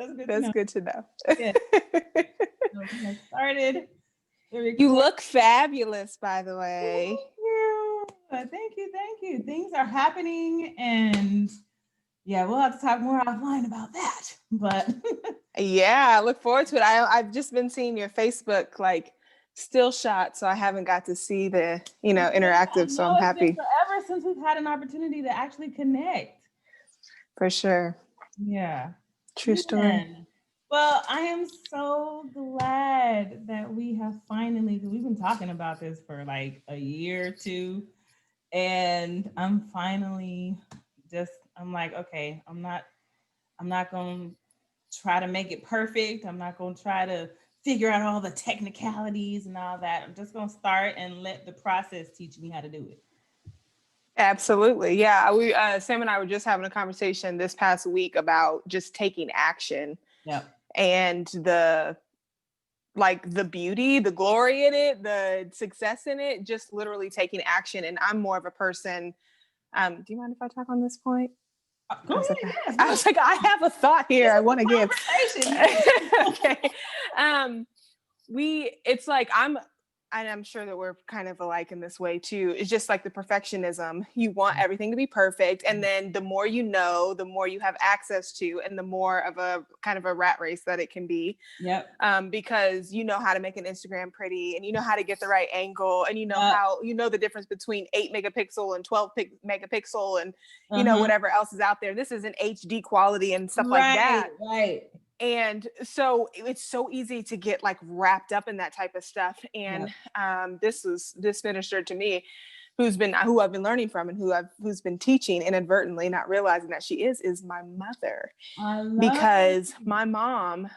That's good to That's know. good to know. Yeah. So we have started the You look fabulous, by the way. Thank you. Thank you. Things are happening, and yeah, we'll have to talk more offline about that. But yeah, I look forward to it. I've just been seeing your Facebook like still shot, so I haven't got to see the, interactive. So I'm it's been happy. forever since we've had an opportunity to actually connect. For sure. Yeah. True story. Well, I am so glad that we have finally, because we've been talking about this for like a year or two, and I'm finally I'm like, okay, I'm not going to try to make it perfect. I'm not going to try to figure out all the technicalities and all that. I'm just going to start and let the process teach me how to do it. Absolutely. Yeah. We, Sam and I were just having a conversation this past week about just taking action. Yep. And the beauty, the glory in it, the success in it, just literally taking action. And I'm more of a person. Do you mind if I talk on this point? Go ahead. Yes, I was like, I have a thought here I want to give. Okay. It's like and I'm sure that we're kind of alike in this way too. It's just like the perfectionism. You want everything to be perfect. And then the more you know, the more you have access to, and the more of a kind of a rat race that it can be. Yep. Because you know how to make an Instagram pretty, and you know how to get the right angle, and you know the difference between 8 megapixel and 12 megapixel and, whatever else is out there. This is an HD quality and stuff like that. Right. And so it's so easy to get like wrapped up in that type of stuff. And this minister to me, who I've been learning from, and who's been teaching inadvertently, not realizing that she is my mother. Because my mom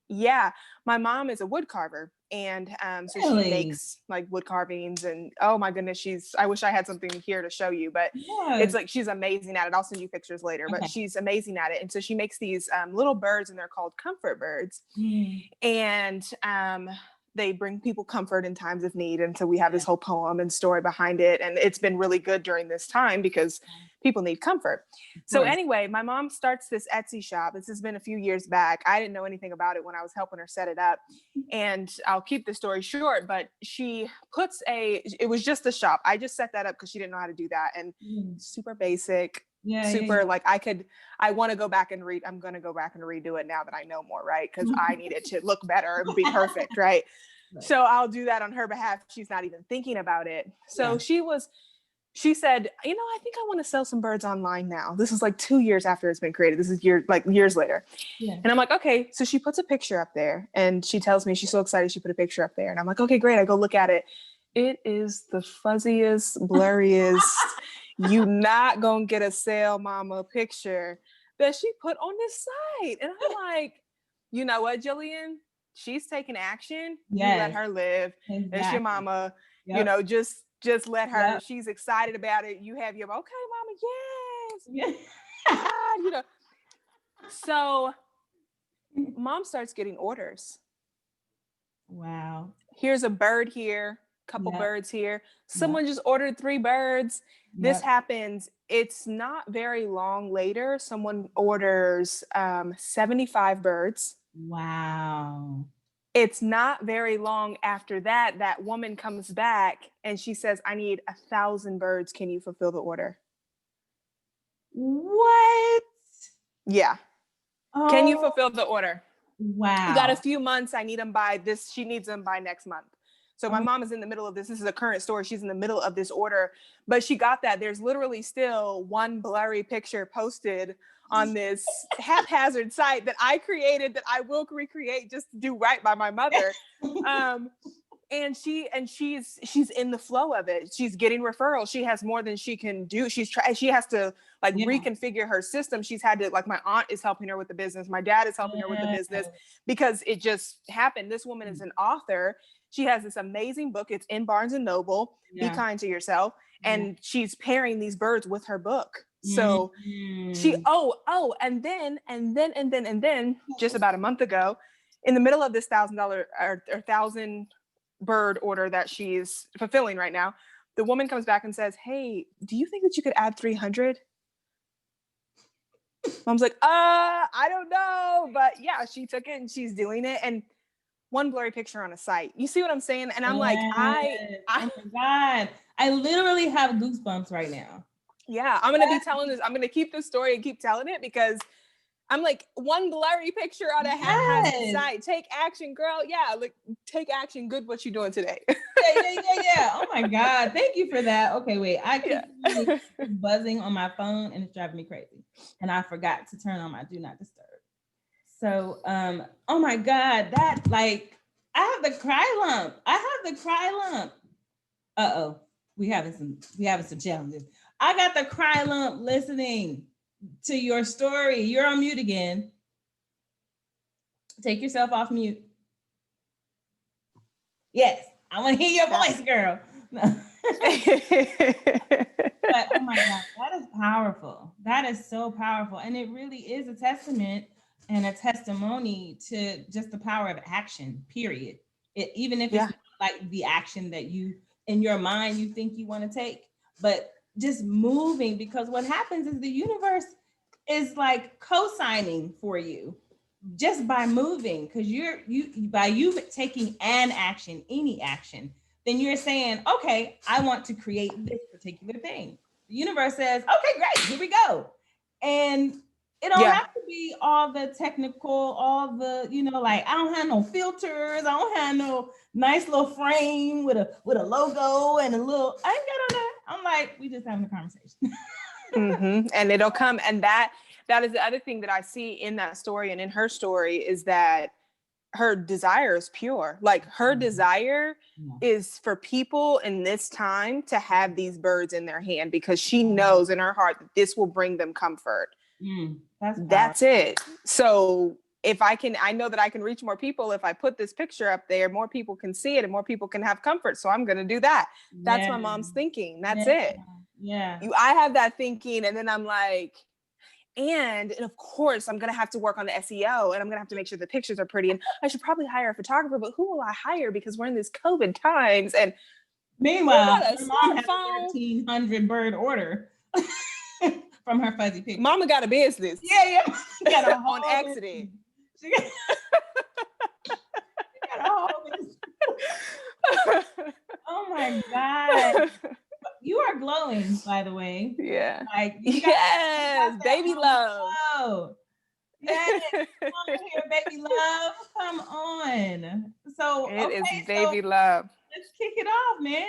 is a wood carver. And so she makes like wood carvings, and oh my goodness, I wish I had something here to show you, but it's like, she's amazing at it. I'll send you pictures later, but she's amazing at it. And so she makes these little birds, and they're called comfort birds. And they bring people comfort in times of need. And so we have this whole poem and story behind it. And it's been really good during this time because people need comfort. So anyway, my mom starts this Etsy shop. This has been a few years back. I didn't know anything about it when I was helping her set it up. And I'll keep the story short, but she puts it was just a shop. I just set that up because she didn't know how to do that. And super basic. Like I want to go back and read. I'm going to go back and redo it now that I know more, right? Because I need it to look better and be perfect, right? So I'll do that on her behalf. She's not even thinking about it. So she said, I think I want to sell some birds online now. This is like 2 years after it's been created. This is years later. And I'm like, okay. So she puts a picture up there, and she tells me she's so excited she put a picture up there. And I'm like, okay, great. I go look at it. It is the fuzziest, blurriest, you not gonna get a sale, mama picture that she put on this site. And I'm like, you know what, Jillian? She's taking action. You let her live. Exactly. It's your mama. Just let her. She's excited about it. You have your, okay, mama, yes. So mom starts getting orders. Wow. Here's a bird here, couple birds here. Someone just ordered 3 birds. This happens. It's not very long later. Someone orders 75 birds. Wow. It's not very long after that woman comes back and she says, I need 1,000 birds. Can you fulfill the order? What? Yeah. Oh. Can you fulfill the order? Wow. You got a few months. I need them by this. She needs them by next month. So my mom is in the middle of this. This is a current story. She's in the middle of this order, but she got that. There's literally still one blurry picture posted on this haphazard site that I created that I will recreate just to do right by my mother. And she's in the flow of it. She's getting referrals. She has more than she can do. She has to reconfigure her system. She's had to, like, my aunt is helping her with the business. My dad is helping her with the business because it just happened. This woman is an author. She has this amazing book. It's in Barnes and Noble. Be Kind to Yourself. And she's pairing these birds with her book. So she, and then just about a month ago, in the middle of this $1,000 or 1,000 bird order that she's fulfilling right now, the woman comes back and says, hey, do you think that you could add 300? Mom's like, I don't know. But yeah, she took it and she's doing it. And one blurry picture on a site. You see what I'm saying? And I'm like, Yes. Oh my God. I literally have goosebumps right now. Yeah, I'm going to be telling this. I'm going to keep this story and keep telling it because I'm like, one blurry picture on a haphazard site. Take action, girl. Yeah, like take action. Good, what you doing today? Yeah. Oh my God. Thank you for that. Okay, wait. I keep Yeah. buzzing on my phone and it's driving me crazy. And I forgot to turn on my do not disturb. So oh my God, that like I have the cry lump. I have the cry lump. Uh-oh. We having some challenges. I got the cry lump listening to your story. You're on mute again. Take yourself off mute. Yes, I want to hear your voice, girl. No. But oh my God, that is powerful. That is so powerful. And it really is a testament and a testimony to just the power of action, period. Even if it's not like the action that you in your mind you think you want to take, but just moving, because what happens is the universe is like co-signing for you just by moving, because by you taking an action, any action, then you're saying, okay, I want to create this particular thing. The universe says, okay, great, here we go. And it don't have to be all the technical, all the, like I don't have no filters, I don't have no nice little frame with a logo and a little, I ain't got all that. I'm like, we just having a conversation. And it'll come. And that is the other thing that I see in that story and in her story is that her desire is pure. Like her desire is for people in this time to have these birds in their hand because she knows in her heart that this will bring them comfort. That's it. So if I know that I can reach more people. If I put this picture up there, more people can see it and more people can have comfort. So I'm going to do that. That's my mom's thinking. That's it. Yeah. I have that thinking. And then I'm like, and of course I'm going to have to work on the SEO and I'm going to have to make sure the pictures are pretty. And I should probably hire a photographer, but who will I hire? Because we're in this COVID times. And meanwhile, her mom has a 1,300 bird order from her fuzzy picture. Mama got a business. Yeah. Got a whole on accident. She got a whole business. Oh my God. You are glowing, by the way. Yeah. Like yes, baby love. Glow. Yes, come on here, baby love. Come on. So it is baby love. Let's kick it off, man.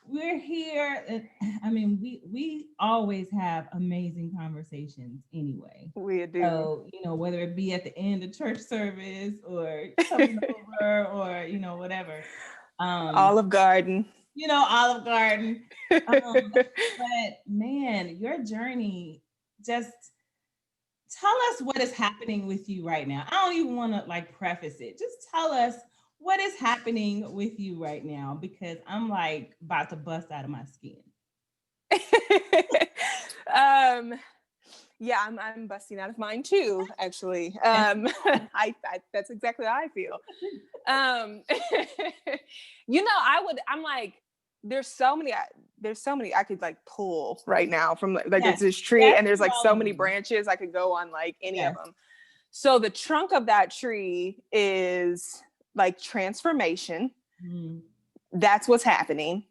We're here. I mean, we always have amazing conversations anyway. We do. So, whether it be at the end of church service or coming over or, whatever. Olive Garden. Olive Garden. But man, your journey, just tell us what is happening with you right now. I don't even want to preface it. Just tell us what is happening with you right now, because I'm about to bust out of my skin. Yeah, I'm busting out of mine too, actually. That's exactly how I feel. I'm like, there's so many I could pull right now from it's this tree and there's so many branches I could go on any of them. So the trunk of that tree is transformation. That's what's happening.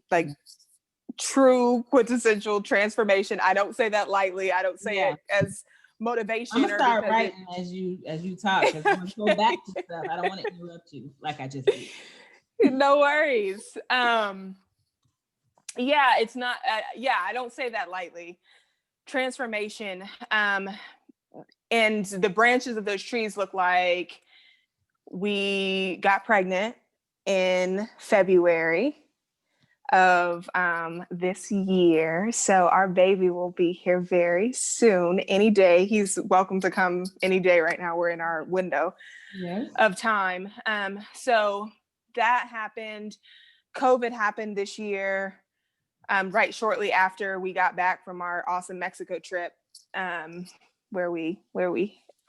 True quintessential transformation. I don't say that lightly. I don't say it as motivation. I'm gonna start writing as you talk, because I'm gonna go back to stuff. I don't want to interrupt you like I just did. No worries. It's not. I don't say that lightly. Transformation. And the branches of those trees look like we got pregnant in February of this year. So our baby will be here very soon, any day. He's welcome to come any day. Right now we're in our window of time. So that happened. COVID happened this year, right shortly after we got back from our awesome Mexico trip, where we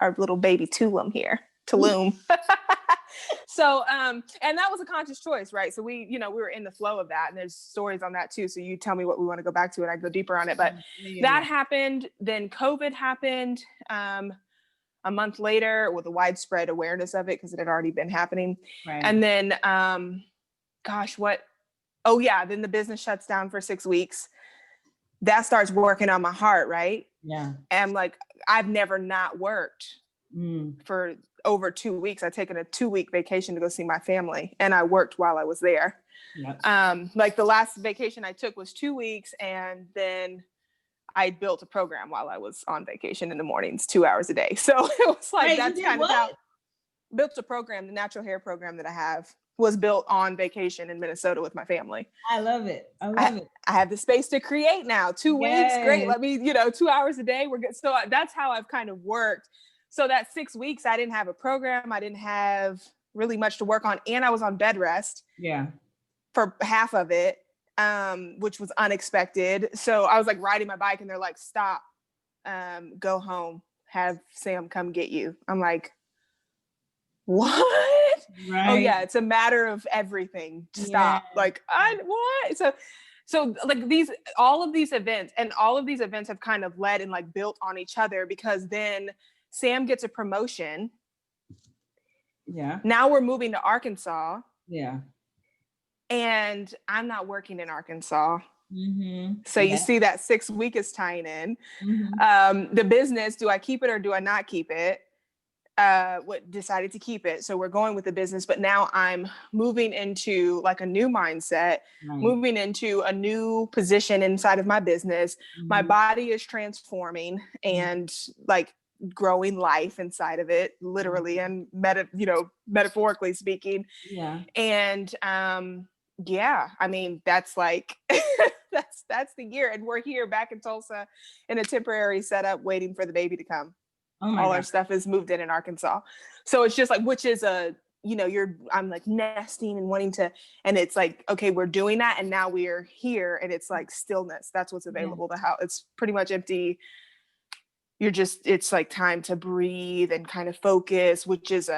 our little baby Tulum. So, and that was a conscious choice, right? So we, we were in the flow of that, and there's stories on that too. So you tell me what we want to go back to, and I go deeper on it. But that happened. Then COVID happened. A month later, with a widespread awareness of it, because it had already been happening. Right. And then, then the business shuts down for 6 weeks. That starts working on my heart, right? Yeah. And I'm like, I've never not worked for over 2 weeks. I'd taken a 2-week vacation to go see my family, and I worked while I was there. Yep. Like the last vacation I took was 2 weeks, and then I built a program while I was on vacation in the mornings, 2 hours a day. So it was like, that's kind of how built a program. The natural hair program that I have was built on vacation in Minnesota with my family. I love it. I have the space to create now. 2 weeks, great. Let me, 2 hours a day. We're good. So that's how I've kind of worked. So that 6 weeks, I didn't have a program. I didn't have really much to work on. And I was on bed rest. Yeah. For half of it. Which was unexpected. So I was like riding my bike, and they're like, stop, go home, have Sam come get you. I'm like, what? Right. Oh yeah, it's a matter of everything. Stop. Yeah. Like, what? So like all of these events have kind of led and like built on each other, because then Sam gets a promotion. Yeah. Now we're moving to Arkansas. Yeah. And I'm not working in Arkansas. Mm-hmm. So you see that 6 week is tying in. Mm-hmm. The business, do I keep it or do I not keep it? Decided to keep it. So we're going with the business, but now I'm moving into like a new mindset, moving into a new position inside of my business. Mm-hmm. My body is transforming and like growing life inside of it, literally and metaphorically speaking. Yeah. And I mean, that's like that's the year, and we're here back in Tulsa in a temporary setup waiting for the baby to come. All our stuff is moved in Arkansas. So it's just like, which is I'm like nesting and wanting to, and it's like, okay, we're doing that, and now we're here, and it's like stillness. That's what's available to how it's pretty much empty. It's like time to breathe and kind of focus, which is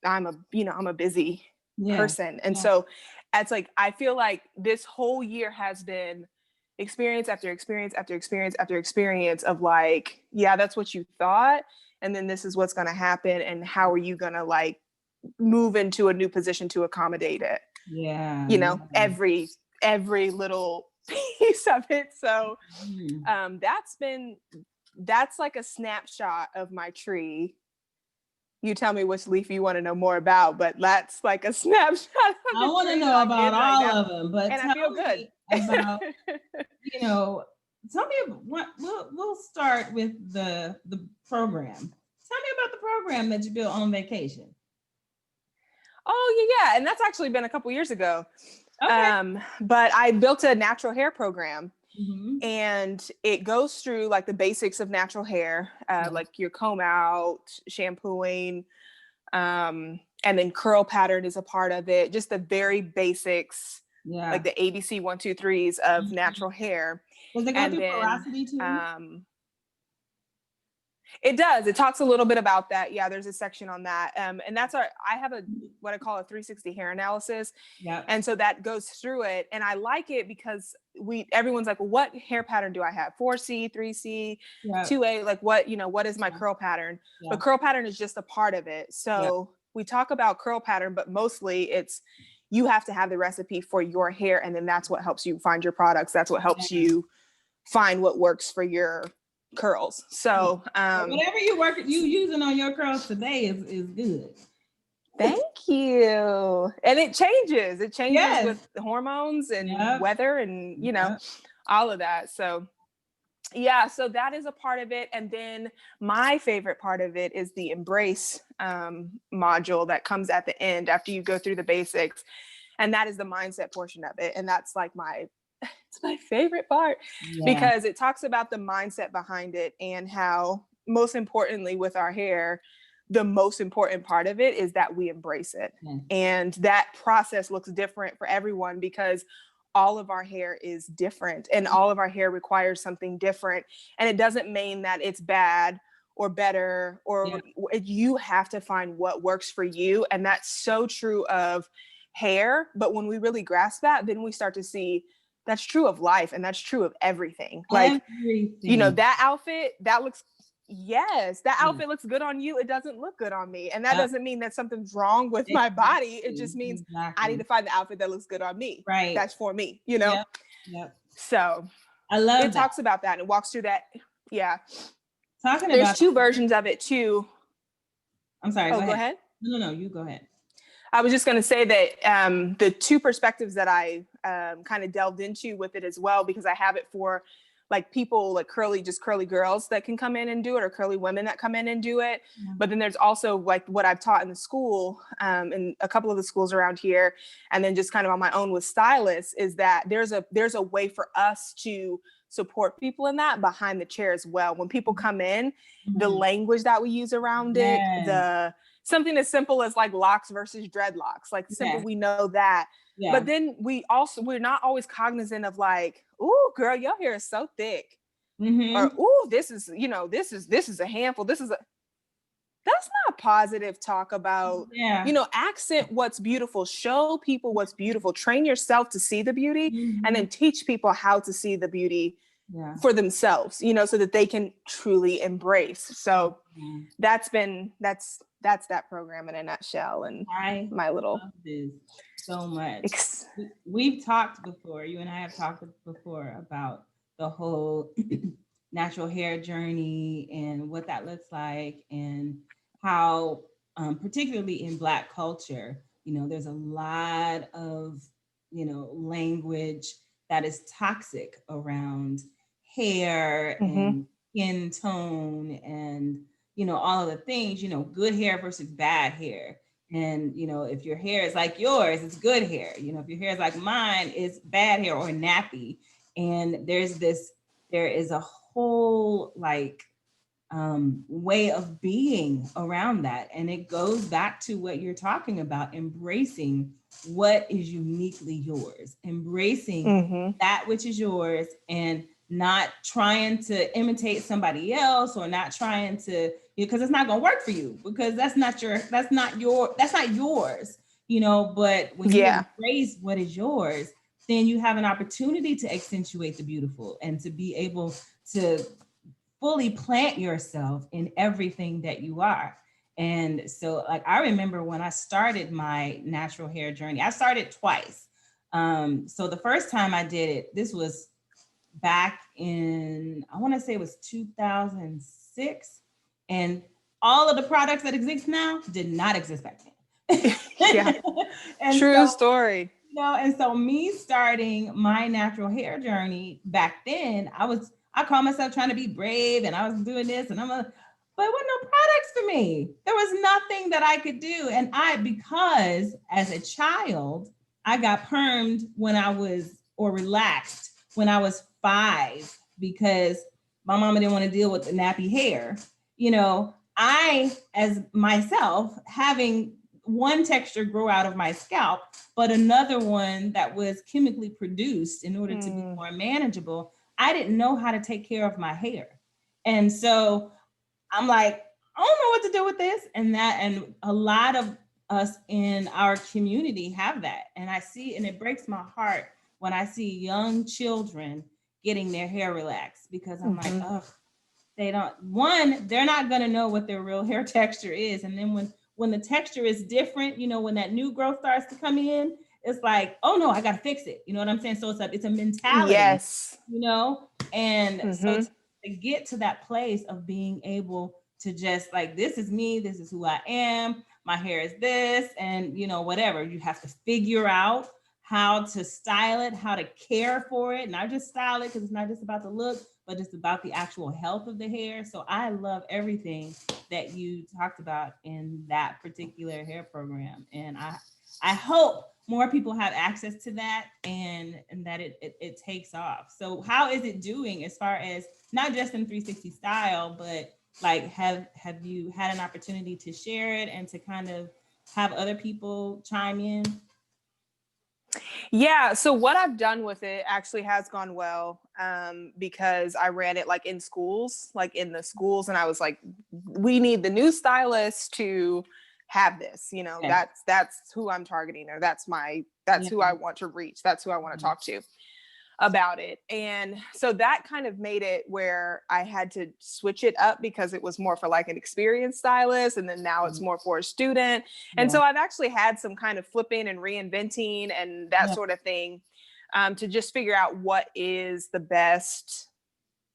I'm a busy person. And so it's like, I feel like this whole year has been experience after experience after experience after experience of like, that's what you thought. And then this is what's going to happen. And how are you going to like move into a new position to accommodate it? Yeah. Every little piece of it. So that's like a snapshot of my tree. You tell me which leaf you want to know more about, but that's like a snapshot. I want to know about all of them, but and I feel good about, tell me what we'll start with the program. Tell me about the program that you built on vacation. Oh yeah, and that's actually been a couple years ago. Okay. But I built a natural hair program. Mm-hmm. And it goes through like the basics of natural hair, like your comb out, shampooing, and then curl pattern is a part of it. Just the very basics, like the ABC 1, 2, 3s of natural hair. Does it go through porosity too? It does. It talks a little bit about that. Yeah, there's a section on that. And that's I have what I call a 360 hair analysis. Yeah. And so that goes through it. And I like it because everyone's like, well, what hair pattern do I have? 4C, 3C, 2A, like what is my curl pattern? Yeah. But curl pattern is just a part of it. So we talk about curl pattern, but mostly it's, you have to have the recipe for your hair. And then that's what helps you find your products. That's what helps you find what works for your curls. So whatever you using on your curls today is good. Thank you. And it changes with the hormones and weather and all of that. So so that is a part of it. And then my favorite part of it is the embrace module that comes at the end after you go through the basics, and that is the mindset portion of it. And that's like it's my favorite part because it talks about the mindset behind it and how, most importantly with our hair, the most important part of it is that we embrace it. And that process looks different for everyone because all of our hair is different and all of our hair requires something different. And it doesn't mean that it's bad or better, or you have to find what works for you. And that's so true of hair. But when we really grasp that, then we start to see that's true of life, and that's true of everything. Like, you know, that outfit, that looks, that outfit looks good on you. It doesn't look good on me. And that doesn't mean that something's wrong with my body. It just means I need to find the outfit that looks good on me. Right. That's for me, you know? Yep. So I love it talks about that, and it walks through that. Yeah. Talking There's about two versions of it too. I'm sorry. Go ahead. No, you go ahead. I was just going to say that the two perspectives that I kind of delved into with it as well, because I have it for like people like curly girls that can come in and do it, or curly women that come in and do it. Yeah. But then there's also like what I've taught in the school, in a couple of the schools around here, and then just kind of on my own with Stylists, is that there's a way for us to support people in that behind the chair as well. When people come in, the language that we use around it, something as simple as like locks versus dreadlocks, like simple, we know that. Yeah. But then we're not always cognizant of like, ooh, girl, your hair is so thick. Or, ooh, this is a handful. That's not positive talk about, accent what's beautiful, show people what's beautiful, train yourself to see the beauty, and then teach people how to see the beauty for themselves, so that they can truly embrace. So that's that program in a nutshell. And my little love this so much. We've talked before, you and I have talked before about the whole natural hair journey and what that looks like, and how particularly in Black culture, there's a lot of language that is toxic around hair and skin tone, and all of the things, good hair versus bad hair. And, if your hair is like yours, it's good hair. If your hair is like mine, it's bad hair or nappy. And there is a whole way of being around that. And it goes back to what you're talking about, embracing what is uniquely yours, embracing that which is yours, and not trying to imitate somebody else, or not trying to, because it's not going to work for you, because that's not yours, but when you embrace what is yours, then you have an opportunity to accentuate the beautiful and to be able to fully plant yourself in everything that you are. And so I remember when I started my natural hair journey, I started twice. So the first time I did it, this was back in, I want to say it was 2006. And all of the products that exist now did not exist back then. And true story. And so me starting my natural hair journey back then, I called myself trying to be brave, and I was doing this, and but there were no products for me. There was nothing that I could do. And because as a child, I got permed or relaxed when I was 5, because my mama didn't want to deal with the nappy hair. I, as myself, having one texture grow out of my scalp, but another one that was chemically produced in order to be more manageable, I didn't know how to take care of my hair. And so I'm like, I don't know what to do with this and a lot of us in our community have that. And I see, and it breaks my heart when I see young children getting their hair relaxed, because I'm like, ugh, they're not going to know what their real hair texture is. And then when the texture is different, when that new growth starts to come in, it's like, oh no, I got to fix it. You know what I'm saying? So it's a mentality, and so to get to that place of being able to just this is me, this is who I am, my hair is this, and whatever, you have to figure out how to style it, how to care for it, not just style it, because it's not just about the look, but it's about the actual health of the hair. So I love everything that you talked about in that particular hair program. And I hope more people have access to that, and that it takes off. So how is it doing as far as not just in 360 style, but have you had an opportunity to share it and to kind of have other people chime in? Yeah. So what I've done with it actually has gone well, because I ran it like in schools, like in the schools, and I was like, we need the new stylists to have this. You know, Yeah. that's who I'm targeting, or that's Yeah. who I want to reach. That's who I want to talk to about it. And so that kind of made it where I had to switch it up because it was more for like an experienced stylist. And then now it's more for a student. And Yeah. so I've actually had some kind of flipping and reinventing and that Yeah. sort of thing, to just figure out what is the best,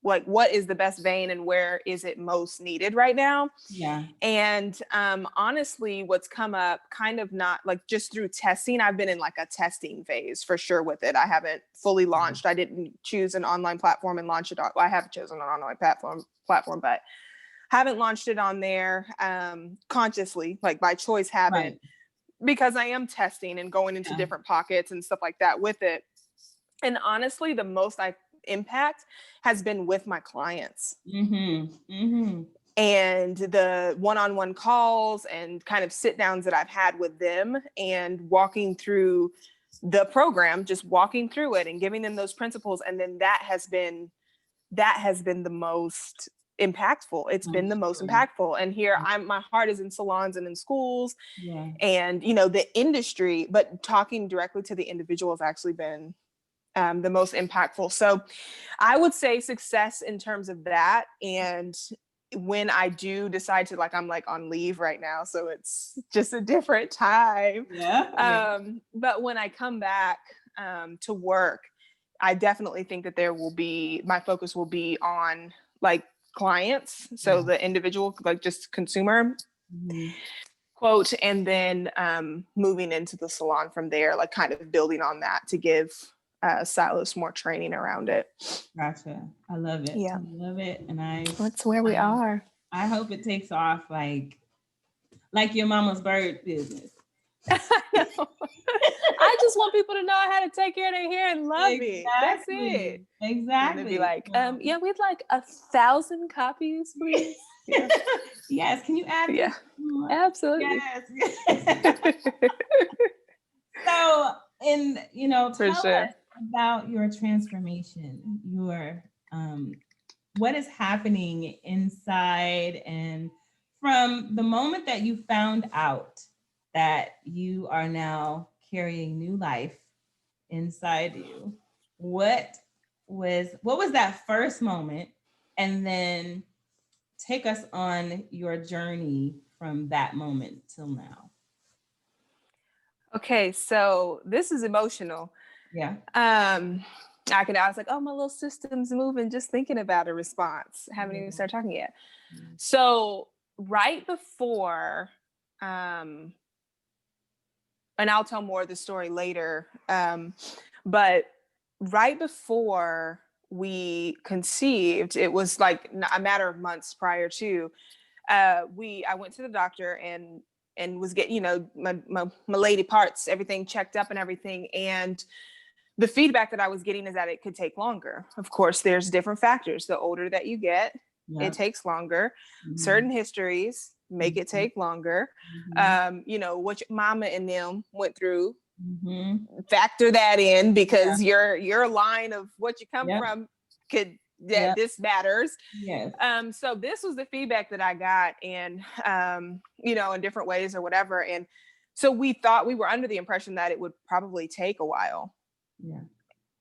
like what is the best vein and where is it most needed right now. Yeah. And honestly, what's come up kind of not like just through testing, I've been in like a testing phase for sure with it. I haven't fully launched. I didn't choose an online platform and launch it. I have chosen an online platform, but haven't launched it on there consciously, like by choice, haven't, Right. because I am testing and going into Yeah. different pockets and stuff like that with it. And honestly, the most I impact has been with my clients. Mm-hmm. Mm-hmm. And the one-on-one calls and kind of sit downs that I've had with them and walking through the program, just walking through it and giving them those principles. And then that has been the most impactful. It's I'm been the most sure. impactful. And here my heart is in salons and in schools Yeah. and, you know, the industry, but talking directly to the individual has actually been the most impactful. So I would say success in terms of that. And when I do decide to, like, I'm like on leave right now, so it's just a different time. Yeah. Yeah. But when I come back to work, I definitely think that my focus will be on like clients. So Yeah. the individual, like just consumer Mm-hmm. quote, and then moving into the salon from there, like kind of building on that to give stylists more training around it. Gotcha. I love it. Yeah, I love it. And that's where we I are. I hope it takes off like your mama's bird business. I know. I just want people to know how to take care of their hair and love it. That's it. Exactly. And they'd be Exactly. like, yeah, we'd like 1,000 copies, please. Yeah. Yes. Can you add Yeah, this more? absolutely. Yes. So, For tell sure. us about your transformation, what is happening inside, and from the moment that you found out that you are now carrying new life inside you, what was that first moment? And then take us on your journey from that moment till now. Okay, so this is emotional. Yeah. I was like, oh, my little system's moving just thinking about a response. I haven't even Yeah. started talking yet. So right before, and I'll tell more of the story later, but right before we conceived, it was like a matter of months prior to, I went to the doctor and was getting, my lady parts, everything checked up and everything. And the feedback that I was getting is that it could take longer. Of course, there's different factors. The older that you get, it Yep. takes longer. Mhm. Certain histories make it take longer. Mhm. What your mama and them went through, Mhm. factor that in, because your line of what you come Yep. from could, Yep. this matters. Yes. So this was the feedback that I got, and in different ways or whatever. And so we were under the impression that it would probably take a while. Yeah.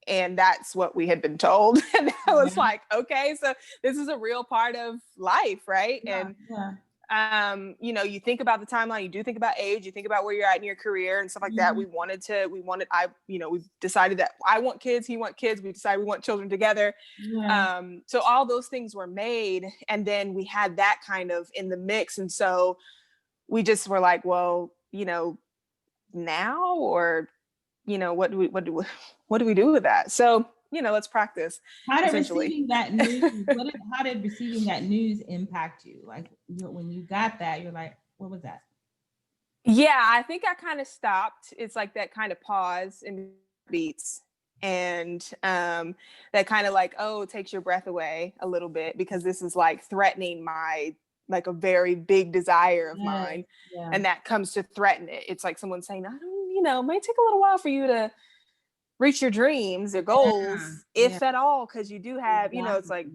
And that's what we had been told. And I was Yeah. like, okay, so this is a real part of life, right? Yeah. And Yeah. you think about the timeline, you do think about age, you think about where you're at in your career and stuff like that. Mhm. We decided that I want kids, he want kids. We decided we want children together. Yeah. So all those things were made, and then we had that kind of in the mix. And so we just were like, well, now, or, what do we do with that? So, let's practice, How did essentially. receiving that news? How did receiving that news impact you? Like when you got that, you're like, what was that? Yeah, I think I kind of stopped. It's like that kind of pause and beats, and that kind of like, oh, takes your breath away a little bit, because this is like threatening my, like, a very big desire of Yes. mine, Yeah. and that comes to threaten it. It's like someone saying, I don't, it might take a little while for you to reach your dreams, your goals, if at all, because you do have, you know, it's like,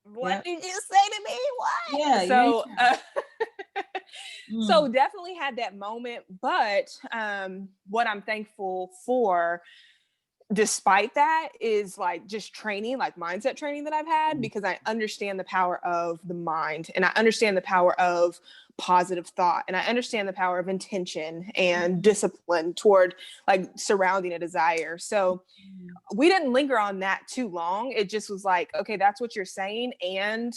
what did you say to me? What? Yeah. So, Mm. so definitely had that moment. But what I'm thankful for, despite that, is like just training, like mindset training that I've had, because I understand the power of the mind, and I understand the power of positive thought, and I understand the power of intention and discipline toward like surrounding a desire. So we didn't linger on that too long. It just was like, okay, that's what you're saying, and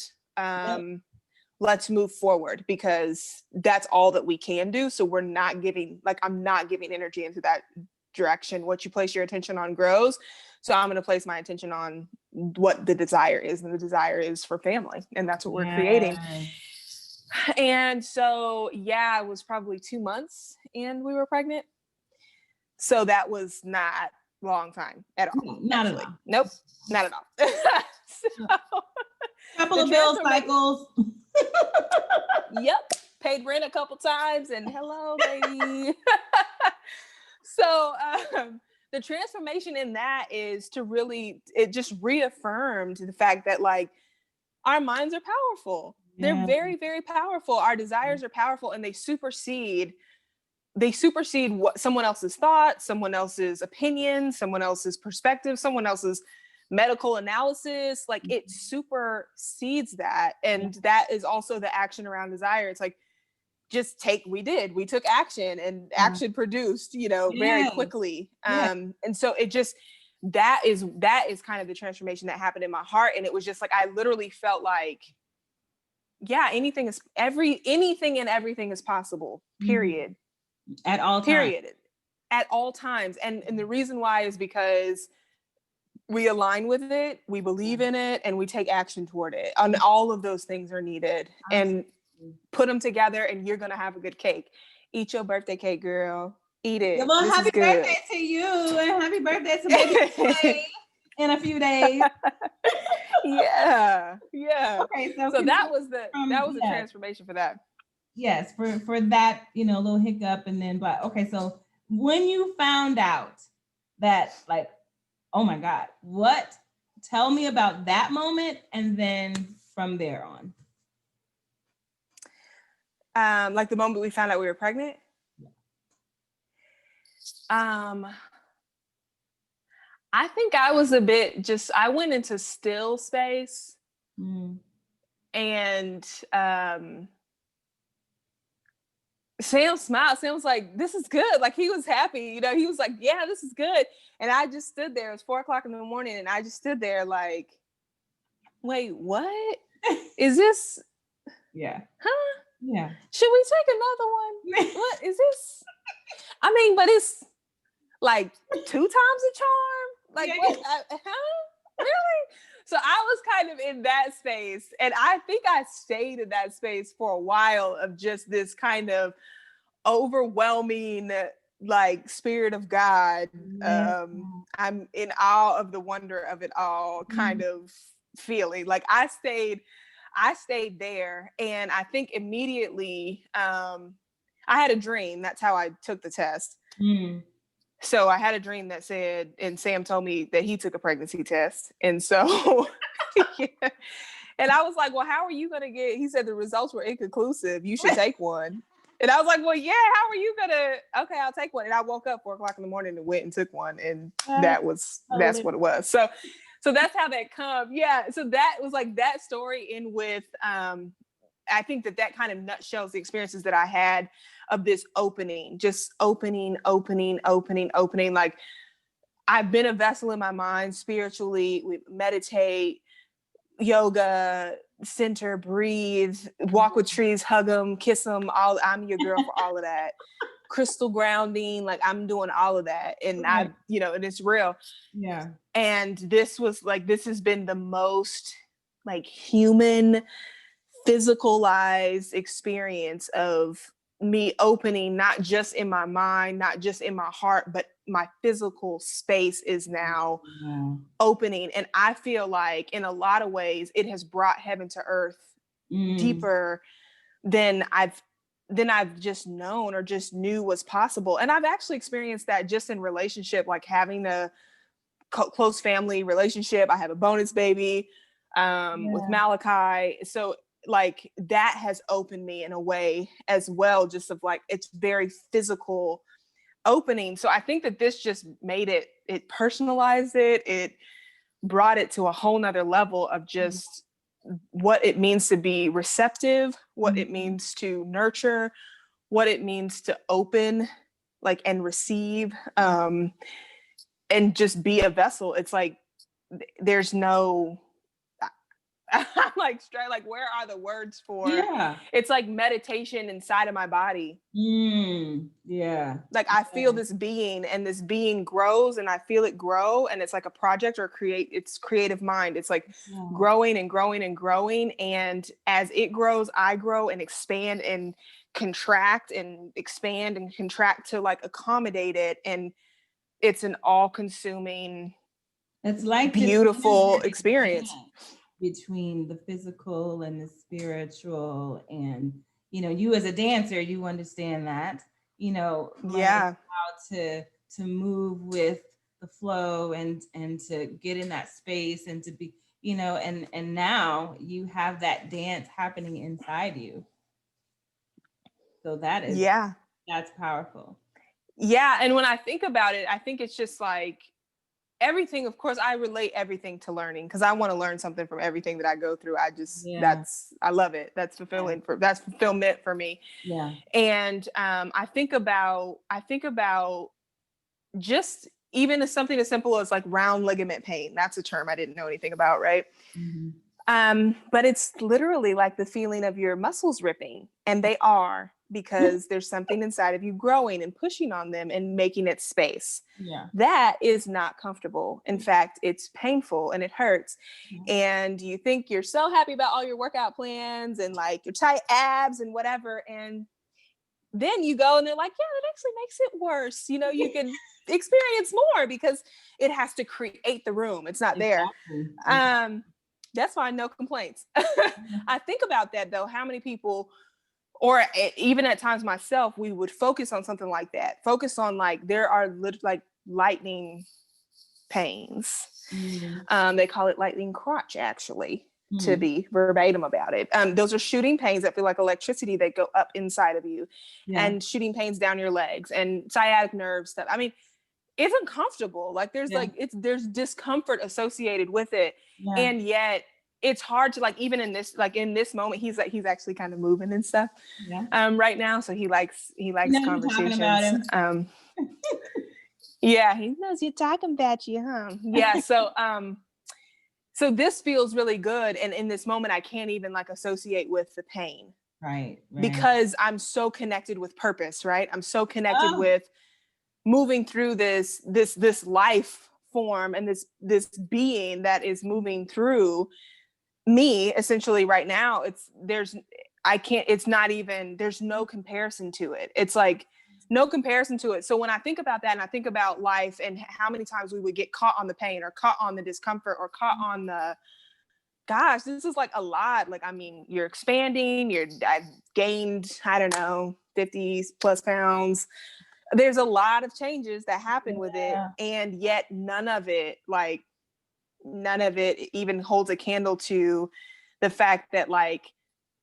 let's move forward, because that's all that we can do. So we're not giving, like, I'm not giving energy into that direction. What you place your attention on grows. So I'm going to place my attention on what the desire is, and the desire is for family, and that's what we're creating. And so, yeah, it was probably 2 months and we were pregnant. So that was not a long time at all. Not at all. Nope, not at all. So, couple of bill cycles. Yep, paid rent a couple times, and hello, baby. So the transformation in that is to really, it just reaffirmed the fact that like our minds are powerful. They're very, very powerful. Our desires are powerful, and they supersede what someone else's thoughts, someone else's opinion, someone else's perspective, someone else's medical analysis. Like it supersedes that. And that is also the action around desire. It's like, we took action, and action produced, you know, very quickly. And so it just, that is kind of the transformation that happened in my heart. And it was just like, I literally felt like, yeah, anything and everything is possible, period. At all times. Period. At all times. And the reason why is because we align with it, we believe in it, and we take action toward it. And all of those things are needed. And put them together, and you're gonna have a good cake. Eat your birthday cake, girl. Eat it. Well, this happy birthday to you, and happy birthday to baby in a few days. Yeah. Okay, so that was the transformation for that. Yes, for that, you know, little hiccup, and then, but okay, so when you found out that, like, oh my God, tell me about that moment, and then from there on. Like the moment we found out we were pregnant. I think I was a bit I went into still space. And Sam smiled. Sam was like, this is good. Like, he was happy, you know, he was like, yeah, this is good. And I just stood there. It was 4:00 in the morning. And I just stood there like, wait, what is this? Yeah. Huh? Yeah. Should we take another one? What is this? I mean, but it's like 2 times a charm. Like, what? Really? So I was kind of in that space. And I think I stayed in that space for a while, of just this kind of overwhelming, like, spirit of God. I'm in awe of the wonder of it all kind of feeling. Like I stayed there. And I think immediately I had a dream. That's how I took the test. So I had a dream that said, and Sam told me that he took a pregnancy test. And so, and I was like, well, how are you going to he said the results were inconclusive. You should take one. And I was like, well, yeah, how are you going to, okay, I'll take one. And I woke up 4:00 in the morning and went and took one. And that's what it was. So that's how that come. Yeah. So that was like that story in with, I think that kind of nutshells the experiences that I had of this opening, just opening. Like, I've been a vessel in my mind spiritually. We meditate, yoga, center, breathe, walk with trees, hug them, kiss them. I'm your girl for all of that. Crystal grounding, like I'm doing all of that. And I, you know, and it's real. Yeah. And this has been the most like human, physicalized experience of me opening, not just in my mind, not just in my heart, but my physical space is now opening. And I feel like in a lot of ways it has brought heaven to earth deeper than I've than I've just known or just knew was possible. And I've actually experienced that just in relationship, like having a close family relationship. I have a bonus baby with Malachi. So like that has opened me in a way as well, just of like, it's very physical opening. So I think that this just made it personalized it brought it to a whole nother level of just what it means to be receptive, what it means to nurture, what it means to open, like, and receive, and just be a vessel. It's like, there's no, I'm like straight, like, where are the words for, it's like meditation inside of my body. Like I feel this being, and this being grows, and I feel it grow, and it's like a project or it's creative mind. It's like growing and growing and growing. And as it grows, I grow and expand and contract and expand and contract to like accommodate it. And it's an all-consuming, it's like beautiful experience between the physical and the spiritual. And you as a dancer, you understand that, how to move with the flow and to get in that space and to be, and now you have that dance happening inside you. So that is, that's powerful. Yeah. And when I think about it, I think it's just like everything. Of course, I relate everything to learning because I want to learn something from everything that I go through. I love it. That's fulfilling that's fulfillment for me. Yeah. And I think about just even as something as simple as like round ligament pain. That's a term I didn't know anything about, right? But it's literally like the feeling of your muscles ripping, and they are, because there's something inside of you growing and pushing on them and making it space. That is not comfortable. In fact, it's painful and it hurts. And you think you're so happy about all your workout plans and like your tight abs and whatever. And then you go and they're like, yeah, that actually makes it worse. You can experience more because it has to create the room. It's not there. That's fine. No complaints. I think about that though. How many people, or even at times myself, we would focus on something like that. Focus on like, there are like lightning pains. They call it lightning crotch, actually, to be verbatim about it. Those are shooting pains that feel like electricity that go up inside of you, and shooting pains down your legs and sciatic nerve stuff. I mean, it's uncomfortable. Like there's there's discomfort associated with it. And yet it's hard to like, even in this moment, he's actually kind of moving and stuff right now. So he likes conversations. Yeah, he knows you're talking about you, huh? Yeah. So this feels really good. And in this moment, I can't even like associate with the pain. Right. Because I'm so connected with purpose, right? I'm so connected with moving through this life form and this being that is moving through me essentially right now. There's no comparison to it. It's like no comparison to it. So when I think about that and I think about life and how many times we would get caught on the pain or caught on the discomfort or caught on the, gosh, this is like a lot. Like, I mean, you're expanding, I've gained, I don't know, 50 plus pounds. There's a lot of changes that happen with it. And yet none of it even holds a candle to the fact that like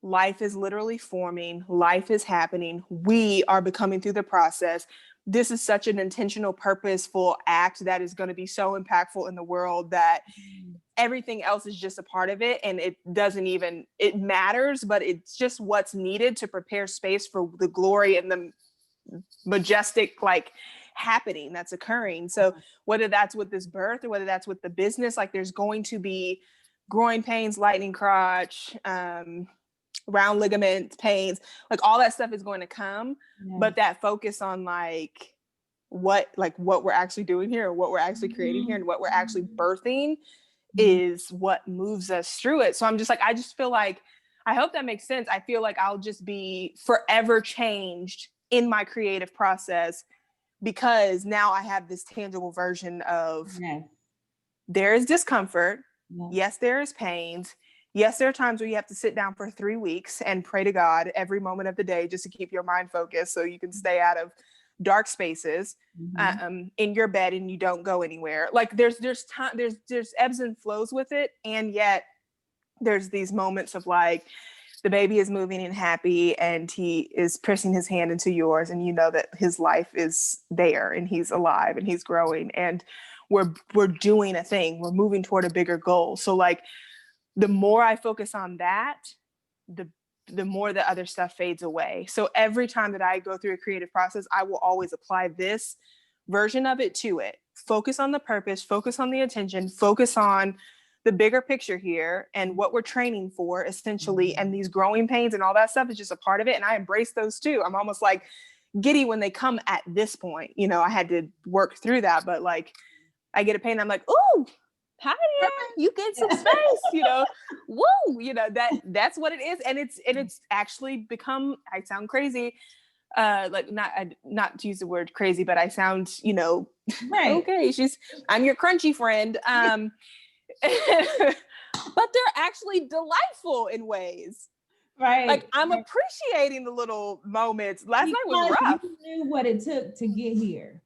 life is literally forming, life is happening. We are becoming through the process. This is such an intentional, purposeful act that is going to be so impactful in the world that everything else is just a part of it. And it matters, but it's just what's needed to prepare space for the glory and the majestic like happening that's occurring. So whether that's with this birth or whether that's with the business, like there's going to be groin pains, lightning crotch, round ligament pains, like all that stuff is going to come. But that focus on like what we're actually doing here, what we're actually creating here, and what we're actually birthing is what moves us through it. So I'm just like, I just feel like, I hope that makes sense. I feel like I'll just be forever changed in my creative process because now I have this tangible version of there is discomfort. Yes, there is pains. Yes, there are times where you have to sit down for 3 weeks and pray to God every moment of the day just to keep your mind focused so you can stay out of dark spaces in your bed and you don't go anywhere. Like there's time, there's ebbs and flows with it, and yet there's these moments of like the baby is moving and happy and he is pressing his hand into yours and you know that his life is there and he's alive and he's growing and we're doing a thing, we're moving toward a bigger goal. So like the more I focus on that, the more the other stuff fades away. So every time that I go through a creative process, I will always apply this version of it to it. Focus on the purpose, focus on the attention, focus on the bigger picture here and what we're training for essentially. And these growing pains and all that stuff is just a part of it. And I embrace those too. I'm almost like giddy when they come at this point. You know, I had to work through that, but like I get a pain, I'm like, ooh, hi there, you get some space, you know, woo, you know, that's what it is. And it's actually become, I sound crazy, like not to use the word crazy, but I sound, you know, right. Okay, I'm your crunchy friend. But they're actually delightful in ways. Right. Like I'm appreciating the little moments. Last night was rough. You knew what it took to get here.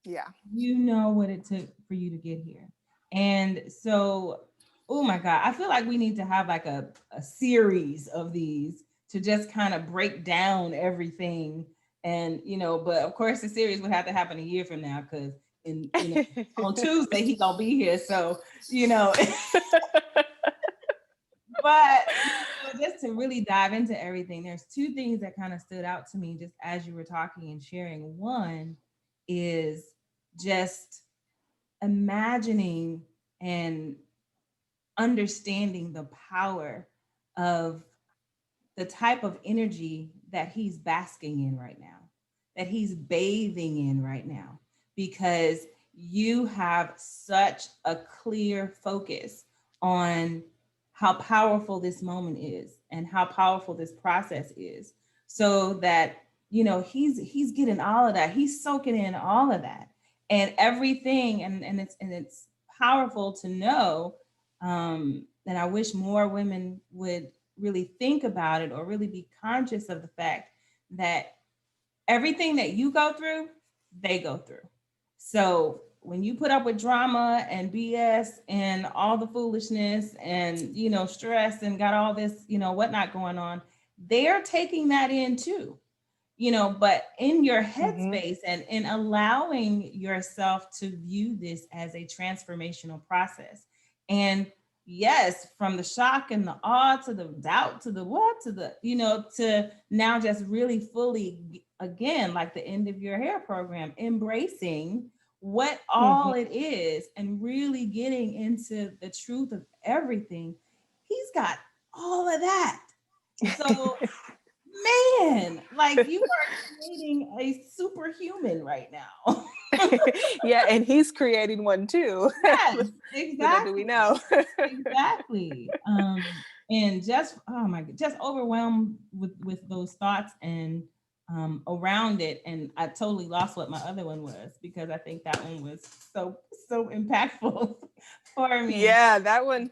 Yeah. You know what it took for you to get here. And so, oh my God, I feel like we need to have like a series of these to just kind of break down everything. And, you know, but of course the series would have to happen a year from now because on Tuesday he gonna be here. So, you know, but just to really dive into everything, there's two things that kind of stood out to me just as you were talking and sharing. One is just imagining and understanding the power of the type of energy that he's basking in right now, that he's bathing in right now, because you have such a clear focus on how powerful this moment is and how powerful this process is, so that you know he's getting all of that, he's soaking in all of that and everything, and it's powerful to know. And I wish more women would really think about it or really be conscious of the fact that everything that you go through, they go through. So when you put up with drama and BS and all the foolishness and, you know, stress and got all this, you know, whatnot going on, they're taking that in too, you know, but in your headspace and in allowing yourself to view this as a transformational process. And yes, from the shock and the awe to the doubt to the what to the, you know, to now just really fully, again, like the end of your hair program, embracing what all it is and really getting into the truth of everything. He's got all of that. So, man, like you are creating a superhuman right now. Yeah, and he's creating one too. Yes, exactly. Do we know? Exactly. And just oh my god, just overwhelmed with those thoughts and around it. And I totally lost what my other one was because I think that one was so impactful for me. Yeah, that one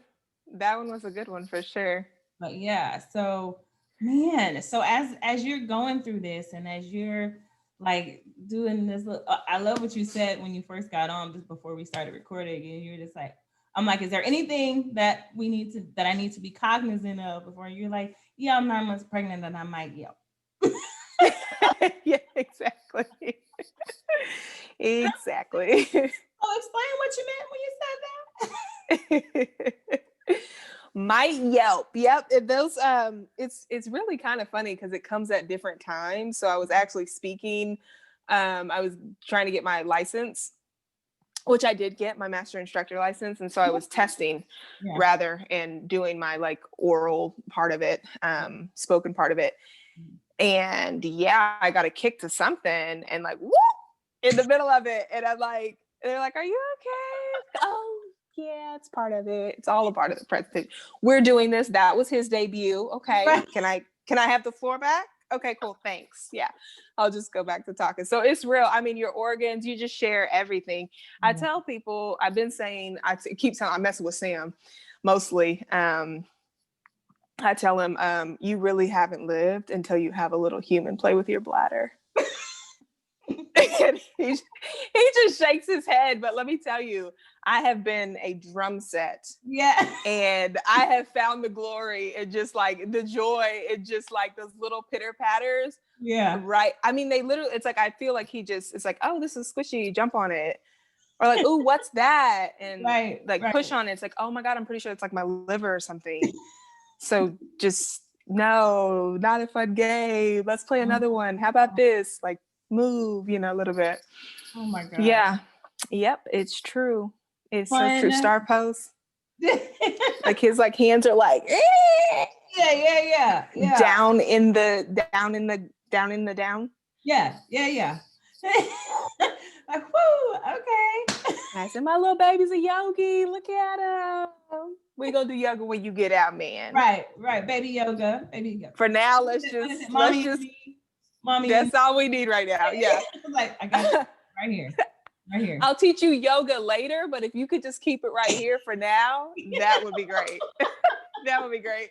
was a good one for sure. But yeah, so man, so as you're going through this and as you're like doing this, I love what you said when you first got on, just before we started recording, and you're just like, I'm like, is there anything that I need to be cognizant of before? You're like, yeah, I'm 9 months pregnant and I might yell. Yeah, exactly. Exactly. Oh, explain what you meant when you said that. Might yelp. Yep. Those it's really kind of funny because it comes at different times. So I was actually speaking. I was trying to get my license, which I did get my master instructor license. And so I was testing rather and doing my like oral part of it, spoken part of it. And yeah, I got a kick to something and like whoop in the middle of it. And I'm like, they're like, are you okay? Oh, yeah, it's part of it. It's all a part of the presentation. We're doing this. That was his debut. Okay. Right. Can I have the floor back? Okay, cool. Thanks. Yeah. I'll just go back to talking. So it's real. I mean, your organs, you just share everything. I tell people, I've been saying, I keep telling, I'm messing with Sam mostly. I tell him, you really haven't lived until you have a little human play with your bladder. And he just shakes his head. But let me tell you, I have been a drum set. Yeah. And I have found the glory and just like the joy and just like those little pitter patters. Yeah. Right. I mean, they literally, it's like, I feel like it's like, oh, this is squishy, jump on it. Or like, oh, what's that? And Right. like push on it. It's like, oh my God, I'm pretty sure it's like my liver or something. So just, no, not a fun game. Let's play another one. How about this? Like move, a little bit. Oh my God. Yeah. Yep. It's true. It's so Fun. true. Star pose. Like his like hands are like yeah. down in the down. Yeah. Like, whoo, okay. I said, my little baby's a yogi. Look at him. We gonna do yoga when you get out, man. Right. Baby yoga. For now, let's just mommy. That's all we need right now. Yeah. Like, I got it right here. I'll teach you yoga later, but if you could just keep it right here for now, that would be great. That would be great.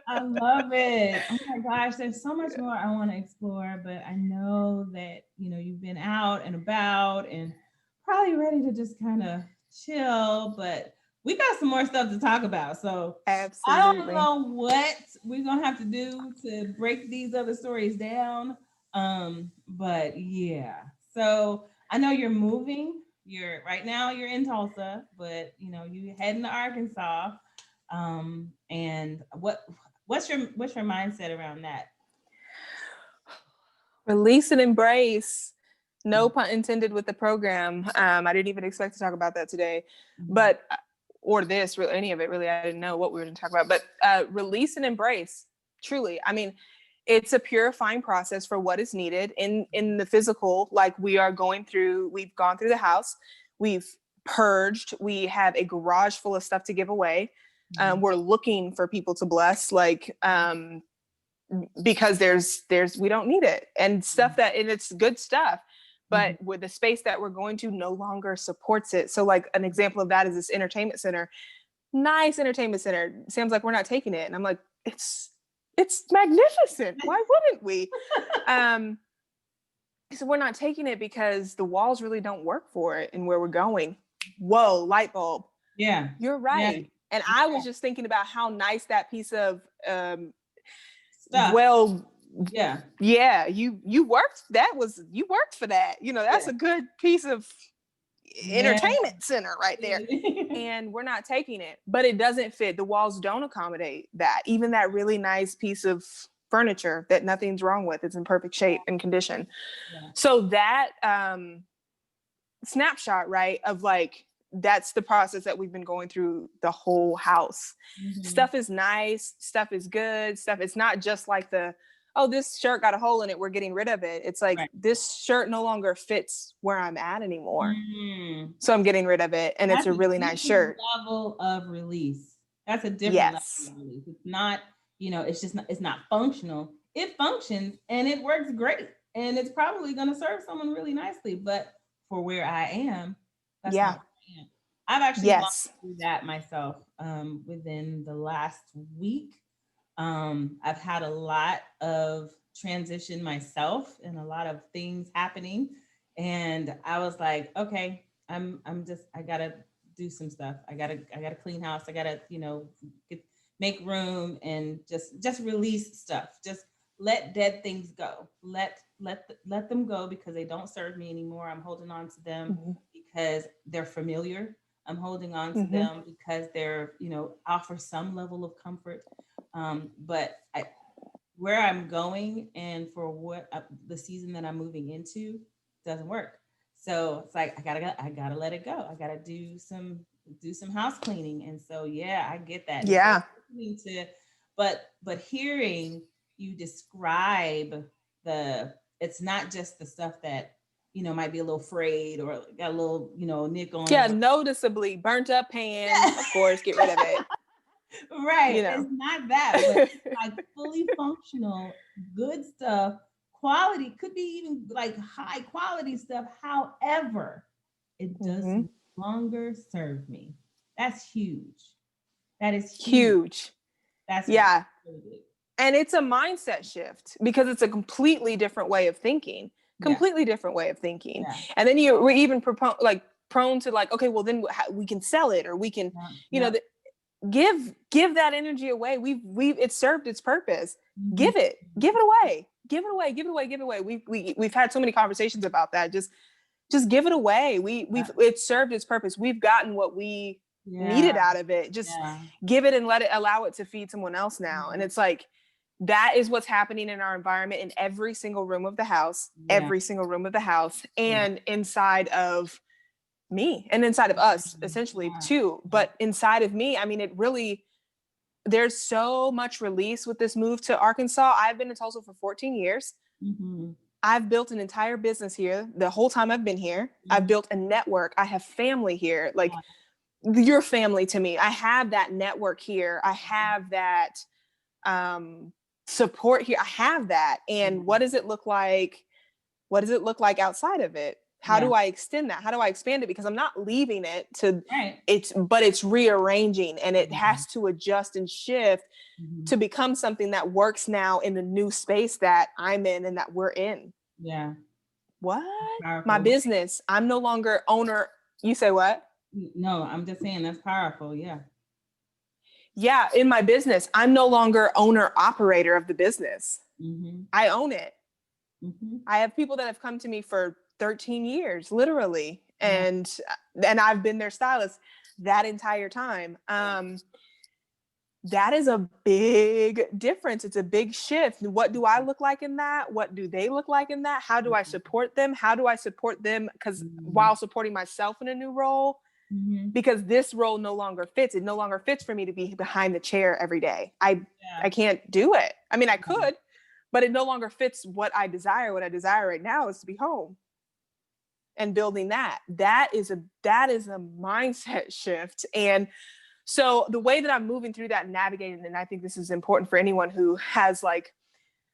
I love it. Oh my gosh, there's so much more I want to explore, but I know that, you've been out and about and probably ready to just kind of chill, but we got some more stuff to talk about. So absolutely, I don't know what we're going to have to do to break these other stories down. But yeah, so I know you're moving. Right now you're in Tulsa, but you heading to Arkansas. And what's your mindset around that? Release and embrace. No pun intended with the program. I didn't even expect to talk about that today, but or this, really, any of it really. I didn't know what we were going to talk about, but release and embrace. Truly, I mean, it's a purifying process for what is needed in the physical. Like we've gone through the house, we've purged, we have a garage full of stuff to give away. We're looking for people to bless, like because there's we don't need it and stuff and it's good stuff, but with the space that we're going to no longer supports it. So like an example of that is this entertainment center. Nice entertainment center. Sam's like, we're not taking it. And I'm like, it's magnificent. Why wouldn't we? So we're not taking it because the walls really don't work for it and where we're going. Whoa, light bulb. Yeah. You're right. Yeah. And I was just thinking about how nice that piece of stuff. Well, yeah, you worked for that. That's a good piece of entertainment center right there. And we're not taking it, but it doesn't fit. The walls don't accommodate that. Even that really nice piece of furniture that nothing's wrong with, it's in perfect shape and condition. Yeah. So that snapshot, right, of like, that's the process that we've been going through the whole house. Stuff is nice, stuff is good, it's not just like this shirt got a hole in it, we're getting rid of it. It's like, this shirt no longer fits where I'm at anymore. So I'm getting rid of it, and that's it's a really nice shirt. Level of release. That's a different level of release. It's not, it's not functional. It functions and it works great, and it's probably going to serve someone really nicely, but for where I am, that's not. I've actually gone through that myself within the last week. I've had a lot of transition myself and a lot of things happening. And I was like, okay, I gotta do some stuff. I gotta clean house. I gotta, make room and just release stuff. Just let dead things go. Let them go because they don't serve me anymore. I'm holding on to them because they're familiar. I'm holding on to them because they're, offer some level of comfort. But where I'm going and for what the season that I'm moving into doesn't work. So it's like, I gotta let it go. I gotta do some house cleaning. And so, yeah, I get that. Yeah. But hearing you describe it's not just the stuff that, might be a little frayed or got a little, nick on. Yeah, noticeably burnt up pan. Of course, get rid of it. Right. It's not that, but it's like fully functional, good stuff. Quality could be even like high quality stuff. However, it does no longer serve me. That's huge. That is huge. That's Yeah. really big. And it's a mindset shift because it's a completely different way of thinking, Yeah. Yeah. And then we're even prone to like, okay, well then we can sell it, or we can, you know, Yep. give that energy away. It's served its purpose. Mhm. Give it away. Give it away. Give it away. Give it away. We've had so many conversations about that. Just give it away. It's served its purpose. We've gotten what we needed out of it. Just give it and allow it to feed someone else now. And it's like, that is what's happening in our environment, in every single room of the house, and inside of me and inside of us, essentially too. But inside of me, I mean, it really, there's so much release with this move to Arkansas. I've been in Tulsa for 14 years. Mm-hmm. I've built an entire business here the whole time I've been here. Mm-hmm. I've built a network. I have family here. Like, your family to me. I have that network here. I have that support here. I have that. And what does it look like? What does it look like outside of it? How do I extend that? How do I expand it? Because I'm not leaving it to but it's rearranging, and it has to adjust and shift to become something that works now in the new space that I'm in and that we're in. Yeah. What? My business. I'm no longer owner. You say what? No, I'm just saying that's powerful. Yeah. Yeah. In my business, I'm no longer owner operator of the business. Mm-hmm. I own it. Mm-hmm. I have people that have come to me for 13 years, literally. And I've been their stylist that entire time. That is a big difference. It's a big shift. What do I look like in that? What do they look like in that? How do I support them? How do I support them? Because while supporting myself in a new role, because this role no longer fits. It no longer fits for me to be behind the chair every day. I can't do it. I mean, I could, but it no longer fits what I desire. What I desire right now is to be home and building that. That is a mindset shift. And so the way that I'm moving through that and navigating, and I think this is important for anyone who has like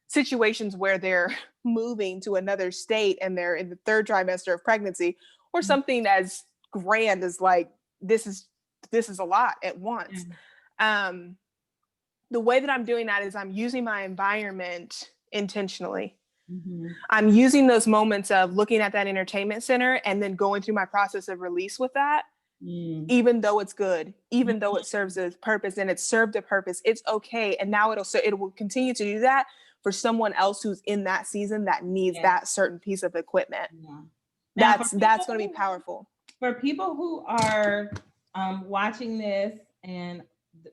situations where they're moving to another state and they're in the third trimester of pregnancy, or something as grand as like, this is a lot at once. The way that I'm doing that is I'm using my environment intentionally. I'm using those moments of looking at that entertainment center and then going through my process of release with that. Even though it's good, even though it serves a purpose, and it's served a purpose, it's okay. And now it will continue to do that for someone else who's in that season that needs that certain piece of equipment. That's going to be powerful. For people who are watching this, and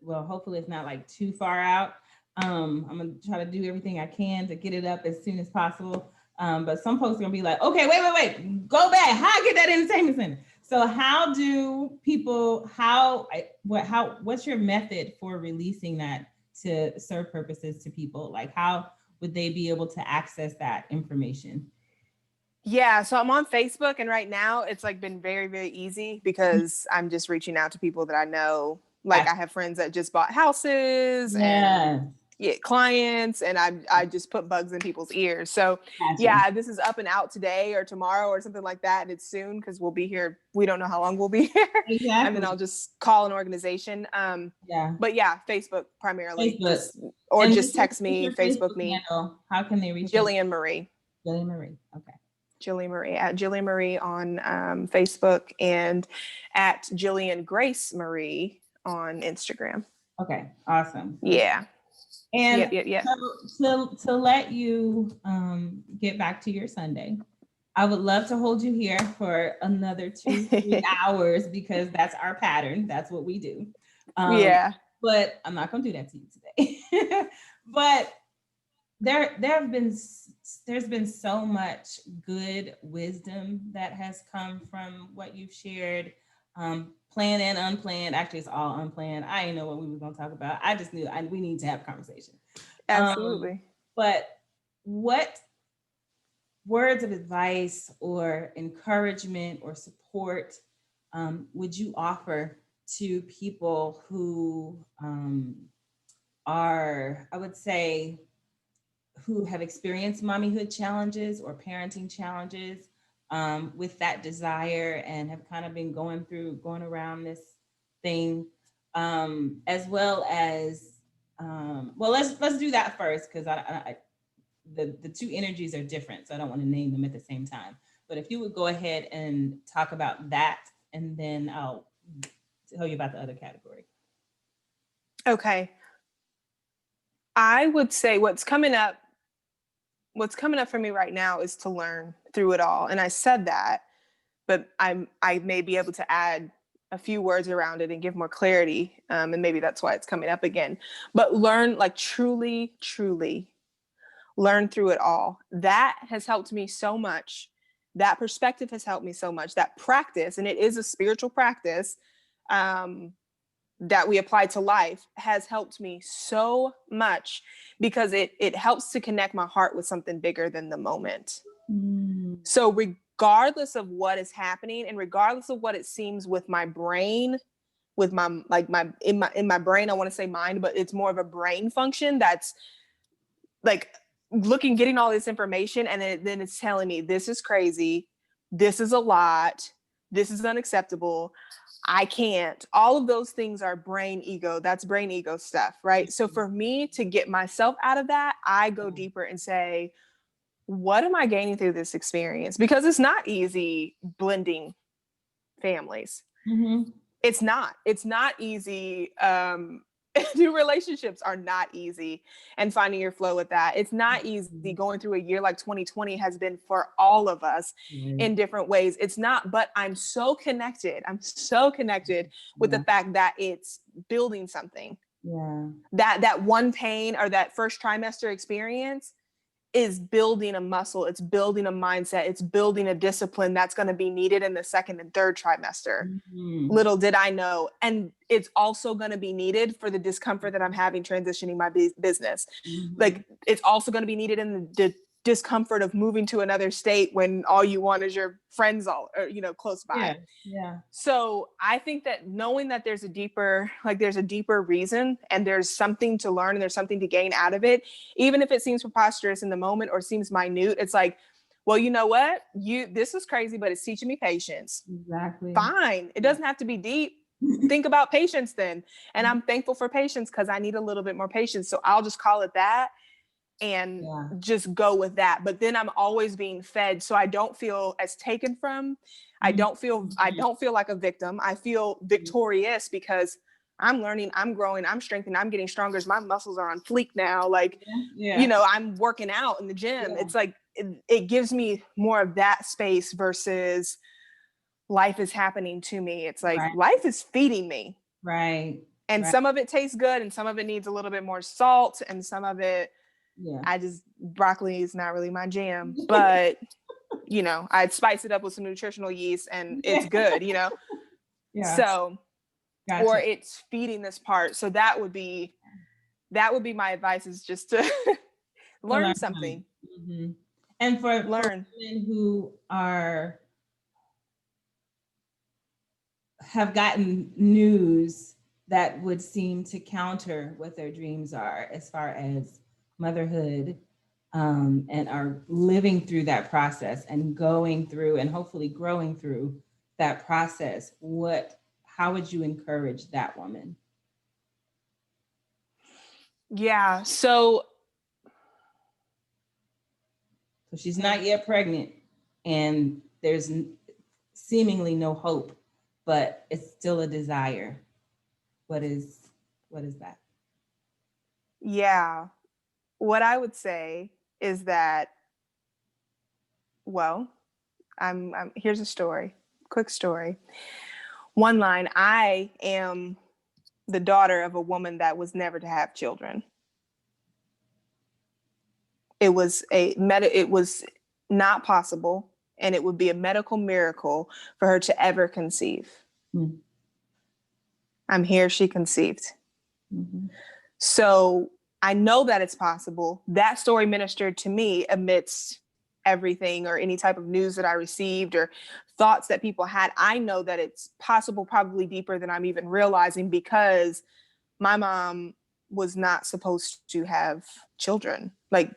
well, hopefully it's not like too far out. I'm gonna try to do everything I can to get it up as soon as possible. But some folks are gonna be like, okay, wait, go back. How I get that entertainment center? So how do people, what's your method for releasing that to serve purposes to people? Like, how would they be able to access that information? Yeah, so I'm on Facebook, and right now it's like been very, very easy because I'm just reaching out to people that I know. Like, I have friends that just bought houses and clients, and I just put bugs in people's ears. So this is up and out today or tomorrow or something like that, and it's soon because we'll be here. We don't know how long we'll be here. And then I'll just call an organization. But yeah, Facebook primarily. Just text me, Facebook me. Handle? How can they reach Jillian Marie. Jillian Marie. Okay. Jillian Marie, at Jillian Marie on Facebook, and at Jillian Grace Marie on Instagram. Okay, awesome. Yeah. And to let you get back to your Sunday, I would love to hold you here for another 2-3 hours because that's our pattern. That's what we do. But I'm not going to do that to you today. But there's been so much good wisdom that has come from what you've shared, planned and unplanned. Actually, it's all unplanned. I didn't know what we were going to talk about. I just knew we need to have a conversation. Absolutely. But what words of advice or encouragement or support would you offer to people who are, I would say, who have experienced mommyhood challenges or parenting challenges with that desire and have kind of been going around this thing, as well as Well, let's do that first because the two energies are different, so I don't want to name them at the same time. But if you would go ahead and talk about that, and then I'll tell you about the other category. Okay. I would say what's coming up for me right now is to learn through it all. And I said that, but I may be able to add a few words around it and give more clarity. And maybe that's why it's coming up again. But learn, like truly, truly learn through it all. That has helped me so much. That perspective has helped me so much. That practice, and it is a spiritual practice, that we apply to life, has helped me so much because it helps to connect my heart with something bigger than the moment. So regardless of what is happening and regardless of what it seems with my brain, with my in my brain, I want to say mind, but it's more of a brain function that's like getting all this information, and then it's telling me this is crazy, this is a lot, this is unacceptable, I can't. All of those things are brain ego. That's brain ego stuff, right? So for me to get myself out of that, I go deeper and say, what am I gaining through this experience? Because it's not easy blending families. Mm-hmm. It's not easy. New relationships are not easy, and finding your flow with that. It's not easy going through a year like 2020 has been for all of us in different ways. It's not, but I'm so connected. I'm so connected with the fact that it's building something. Yeah. That one pain or that first trimester experience is building a muscle, it's building a mindset, it's building a discipline that's going to be needed in the second and third trimester. Mm-hmm. Little did I know. And it's also going to be needed for the discomfort that I'm having transitioning my business. Mm-hmm. Like it's also going to be needed in the discomfort of moving to another state when all you want is your friends all, or, close by. Yeah. Yeah. So I think that knowing that there's a deeper reason and there's something to learn and there's something to gain out of it, even if it seems preposterous in the moment or seems minute, it's like, well, you know what? This is crazy, but it's teaching me patience. Exactly. Fine. It doesn't have to be deep. Think about patience then. And I'm thankful for patience because I need a little bit more patience. So I'll just call it that and just go with that. But then I'm always being fed, so I don't feel as taken from. I don't feel like a victim. I feel victorious because I'm learning, I'm growing, I'm strengthening, I'm getting stronger. My muscles are on fleek now. Like, I'm working out in the gym. It's like, it gives me more of that space versus life is happening to me. It's like life is feeding me. Right. And some of it tastes good and some of it needs a little bit more salt and some of it, broccoli is not really my jam, but I'd spice it up with some nutritional yeast and it's good, So, gotcha. Or it's feeding this part. So that would be my advice, is just to learn something. Mm-hmm. And for women who have gotten news that would seem to counter what their dreams are as far as motherhood, and are living through that process and going through and hopefully growing through that process, how would you encourage that woman? Yeah, so she's not yet pregnant and there's seemingly no hope, but it's still a desire. What is that? Yeah. What I would say is that, well, here's a story, quick story. One line, I am the daughter of a woman that was never to have children. It was not possible, and it would be a medical miracle for her to ever conceive. Mm-hmm. I'm here, she conceived. Mm-hmm. So I know that it's possible. That story ministered to me amidst everything or any type of news that I received or thoughts that people had. I know that it's possible, probably deeper than I'm even realizing, because my mom was not supposed to have children. Like,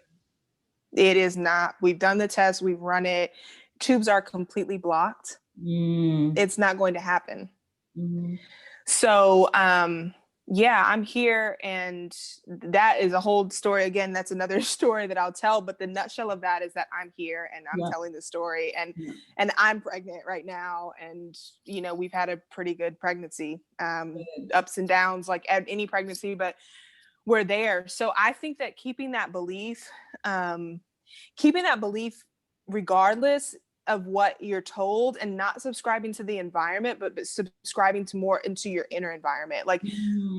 it is not. We've done the test, we've run it. Tubes are completely blocked. It's not going to happen. Mm-hmm. So Yeah, I'm here. And that is a whole story. Again, that's another story that I'll tell. But the nutshell of that is that I'm here and I'm Yeah. telling the story, Yeah. and I'm pregnant right now. And, we've had a pretty good pregnancy, ups and downs, like any pregnancy, but we're there. So I think that keeping that belief regardless of what you're told, and not subscribing to the environment, but subscribing to more into your inner environment. Like,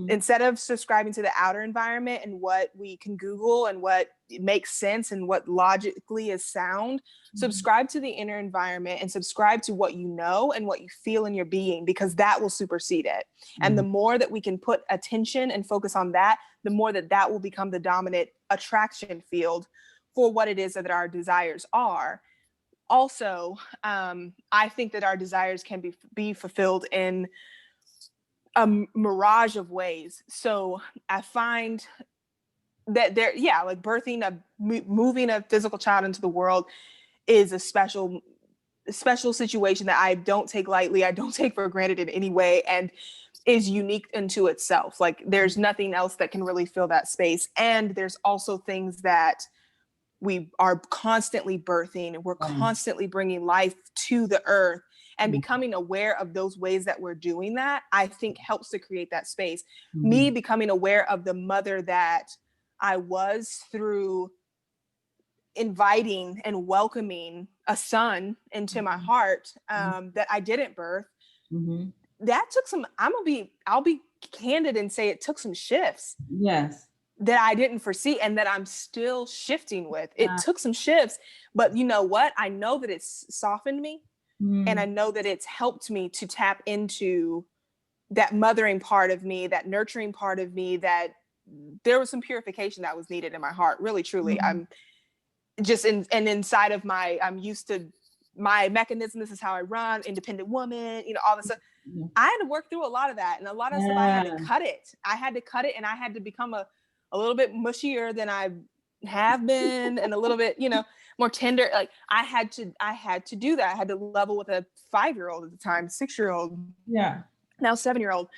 instead of subscribing to the outer environment and what we can Google and what makes sense and what logically is sound, subscribe to the inner environment and subscribe to what you know and what you feel in your being, because that will supersede it. And the more that we can put attention and focus on that, the more that will become the dominant attraction field for what it is that our desires are. Also, I think that our desires can be fulfilled in a mirage of ways. So I find that like moving a physical child into the world is a special situation that I don't take lightly. I don't take for granted in any way, and is unique into itself. Like, there's nothing else that can really fill that space. And there's also things that we are constantly birthing, and we're constantly bringing life to the earth, and becoming aware of those ways that we're doing that, I think helps to create that space. Me becoming aware of the mother that I was through inviting and welcoming a son into my heart, that I didn't birth. That took some, I'll be candid and say it took some shifts. Yes. That I didn't foresee, and that I'm still shifting with. It took some shifts, but you know what? I know that it's softened me, and I know that it's helped me to tap into that mothering part of me, that nurturing part of me, that there was some purification that was needed in my heart. Really, truly. I'm just inside of I'm used to my mechanism. This is how I run, independent woman, all this stuff. I had to work through a lot of that, and a lot of stuff I had to cut it. And I had to become a little bit mushier than I have been, and a little bit, more tender. Like, I had to do that. I had to level with a 5-year-old at the time, 6-year-old. Yeah. Now 7-year-old.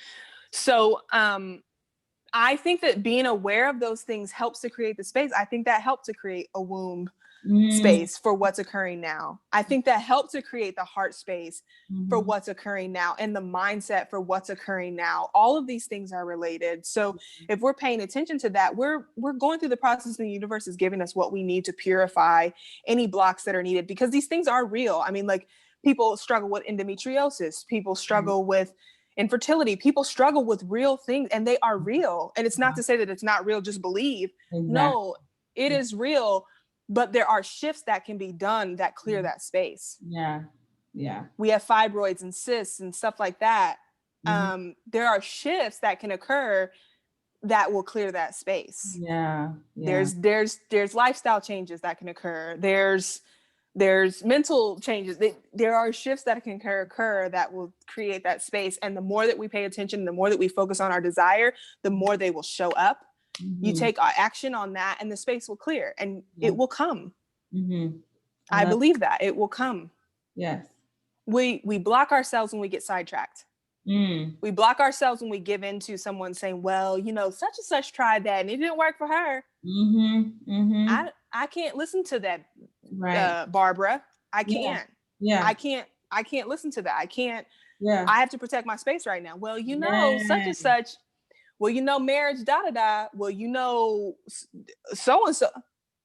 So, I think that being aware of those things helps to create the space. I think that helped to create a womb space for what's occurring now. I think that helped to create the heart space for what's occurring now, and the mindset for what's occurring now. All of these things are related. So if we're paying attention to that, we're going through the process, and the universe is giving us what we need to purify any blocks that are needed, because these things are real. I mean, like, people struggle with endometriosis, people struggle with infertility, people struggle with real things, and they are real. And it's not to say that it's not real, just believe. No, it is real. But there are shifts that can be done that clear that space. Yeah. We have fibroids and cysts and stuff like that. There are shifts that can occur that will clear that space. Yeah. There's lifestyle changes that can occur. There's mental changes. There are shifts that can occur that will create that space. And the more that we pay attention, the more that we focus on our desire, the more they will show up. You take action on that, and the space will clear, and it will come. I believe that it will come. Yes. We block ourselves when we get sidetracked. We block ourselves when we give in to someone saying, well, such and such tried that and it didn't work for her. I can't listen to that, Barbara. I can't. I can't listen to that. I can't. I have to protect my space right now. Well, such and such. Well, marriage, da-da-da. Well, so-and-so.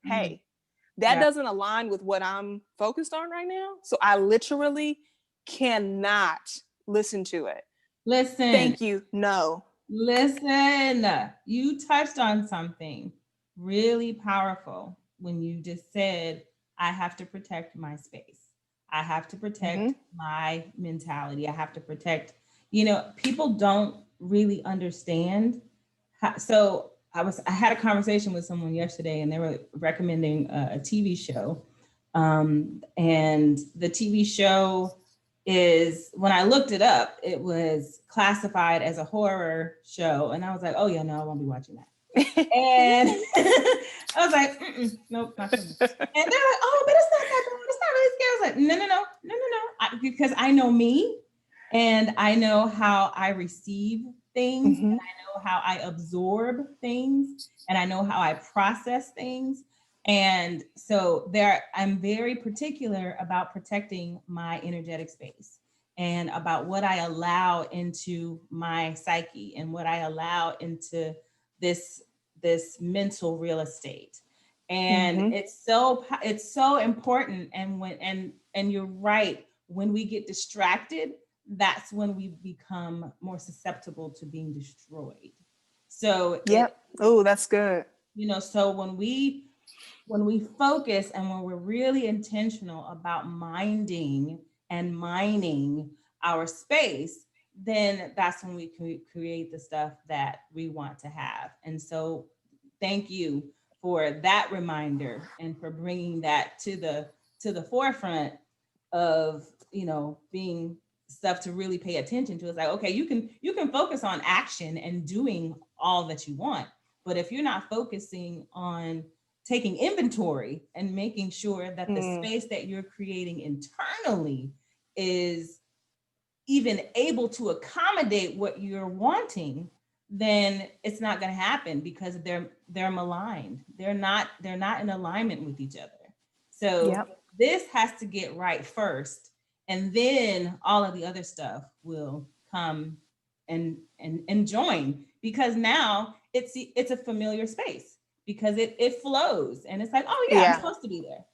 Hey, that doesn't align with what I'm focused on right now. So I literally cannot listen to it. Listen. Thank you. No. Listen. You touched on something really powerful when you just said, I have to protect my space. I have to protect my mentality. I have to protect, people don't really understand so I had a conversation with someone yesterday, and they were recommending a TV show, and the TV show is, when I looked it up, it was classified as a horror show, and I was like, oh yeah, no, I won't be watching that. And I was like, nope, not for me. And they're like, oh, but it's not that bad, it's not really scary. I was like, no, because I know me. And I know how I receive things, and Mm-hmm. I know how I absorb things, and I know how I process things. And so there, I'm very particular about protecting my energetic space and about what I allow into my psyche and what I allow into this this mental real estate. And Mm-hmm. it's so important. And and you're right, when we get distracted, that's when we become more susceptible to being destroyed. So it, Yep. Oh, that's good. so when we focus and when we're really intentional about minding and mining our space, then that's when we create the stuff that we want to have. And so thank you for that reminder and for bringing that to the forefront of being stuff to really pay attention to. It's like, okay, you can focus on action and doing all that you want, but if you're not focusing on taking inventory and making sure that the Mm. space that you're creating internally is even able to accommodate what you're wanting, then it's not going to happen because they're maligned. They're not in alignment with each other. So Yep. this has to get right first, and then all of the other stuff will come and join, because now it's a familiar space, because it flows and it's like, oh yeah, I'm Yeah. supposed to be there.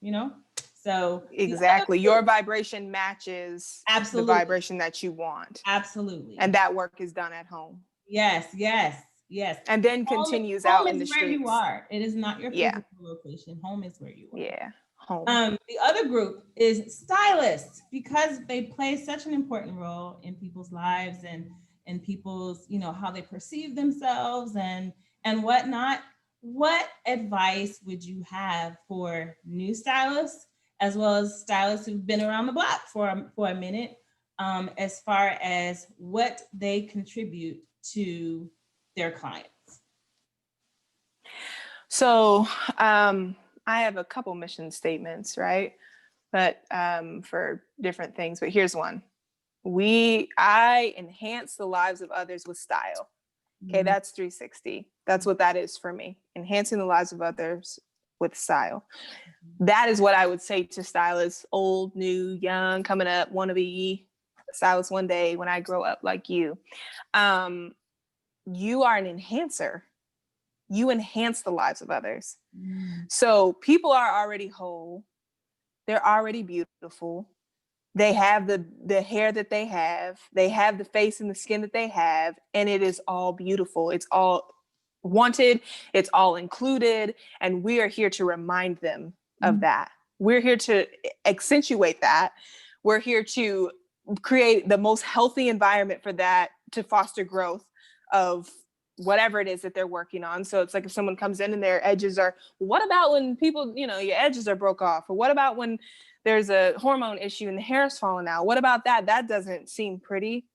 So the other Exactly. Your group, vibration matches the absolutely. vibration that you want. Absolutely. And that work is done at home. Yes, yes, yes. And then Home, continues home out in is the where you streets. are. It is not your Yeah. physical location. Home is where you are. Yeah. Home. The other group is stylists, because they play such an important role in people's lives and people's, how they perceive themselves and whatnot. What advice would you have for new stylists, as well as stylists who've been around the block for a minute, as far as what they contribute to their clients? So I have a couple mission statements, right? But for different things. But here's one. I enhance the lives of others with style. Okay, Mhm. that's 360. That's what that is for me. Enhancing the lives of others with style. That is what I would say to stylists, old, new, young, coming up, want to be a stylist one day when I grow up like you. Um, you are an enhancer. You enhance the lives of others. Mhm. So people are already whole. They're already beautiful. They have the hair that they have the face and the skin that they have, and it is all beautiful. It's all wanted, it's all included, and we are here to remind them of Mhm. that. We're here to accentuate that. We're here to create the most healthy environment for that, to foster growth of whatever it is that they're working on. So it's like if someone comes in and their edges are, what about when people, your edges are broke off? Or what about when there's a hormone issue and the hair's falling out? What about that? That doesn't seem pretty,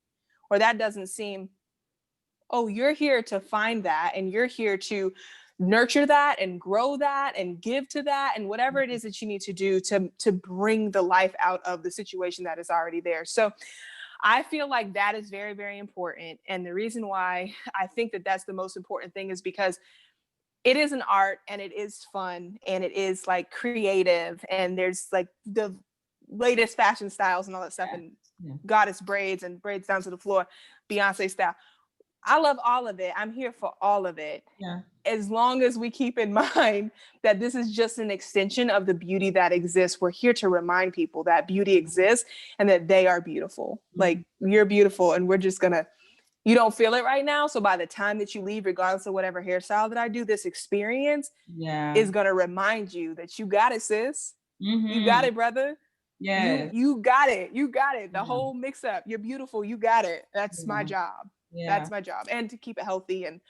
or that doesn't seem, oh, you're here to find that, and you're here to nurture that and grow that and give to that, and whatever it is that you need to do to bring the life out of the situation that is already there. So I feel like that is very, very important. And the reason why I think that that's the most important thing is because it is an art, and it is fun, and it is like creative, and there's like the latest fashion styles and all that stuff, Yeah. and Yeah. goddess braids and braids down to the floor, Beyonce style. I love all of it. I'm here for all of it. Yeah. As long as we keep in mind that this is just an extension of the beauty that exists. We're here to remind people that beauty exists and that they are beautiful. Mhm. Like, you're beautiful, and we're just gonna, you don't feel it right now. So by the time that you leave, regardless of whatever hairstyle that I do, this experience Yeah. is gonna remind you that you got it, sis. You got Mhm. it, brother. You Yes. you got it. You got it. The Yeah. whole mix up. You're beautiful. You got it. That's my Yeah. job. Yeah. That's my job. And to keep it healthy and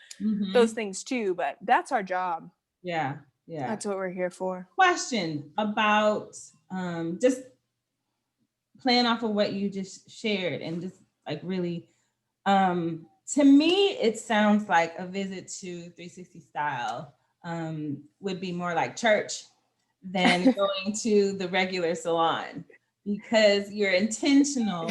those Mhm. things too. But that's our job. Yeah. Yeah. That's what we're here for. Question about just playing off of what you just shared, and just like really, to me it sounds like a visit to 360 style would be more like church than going to the regular salon, because you're intentional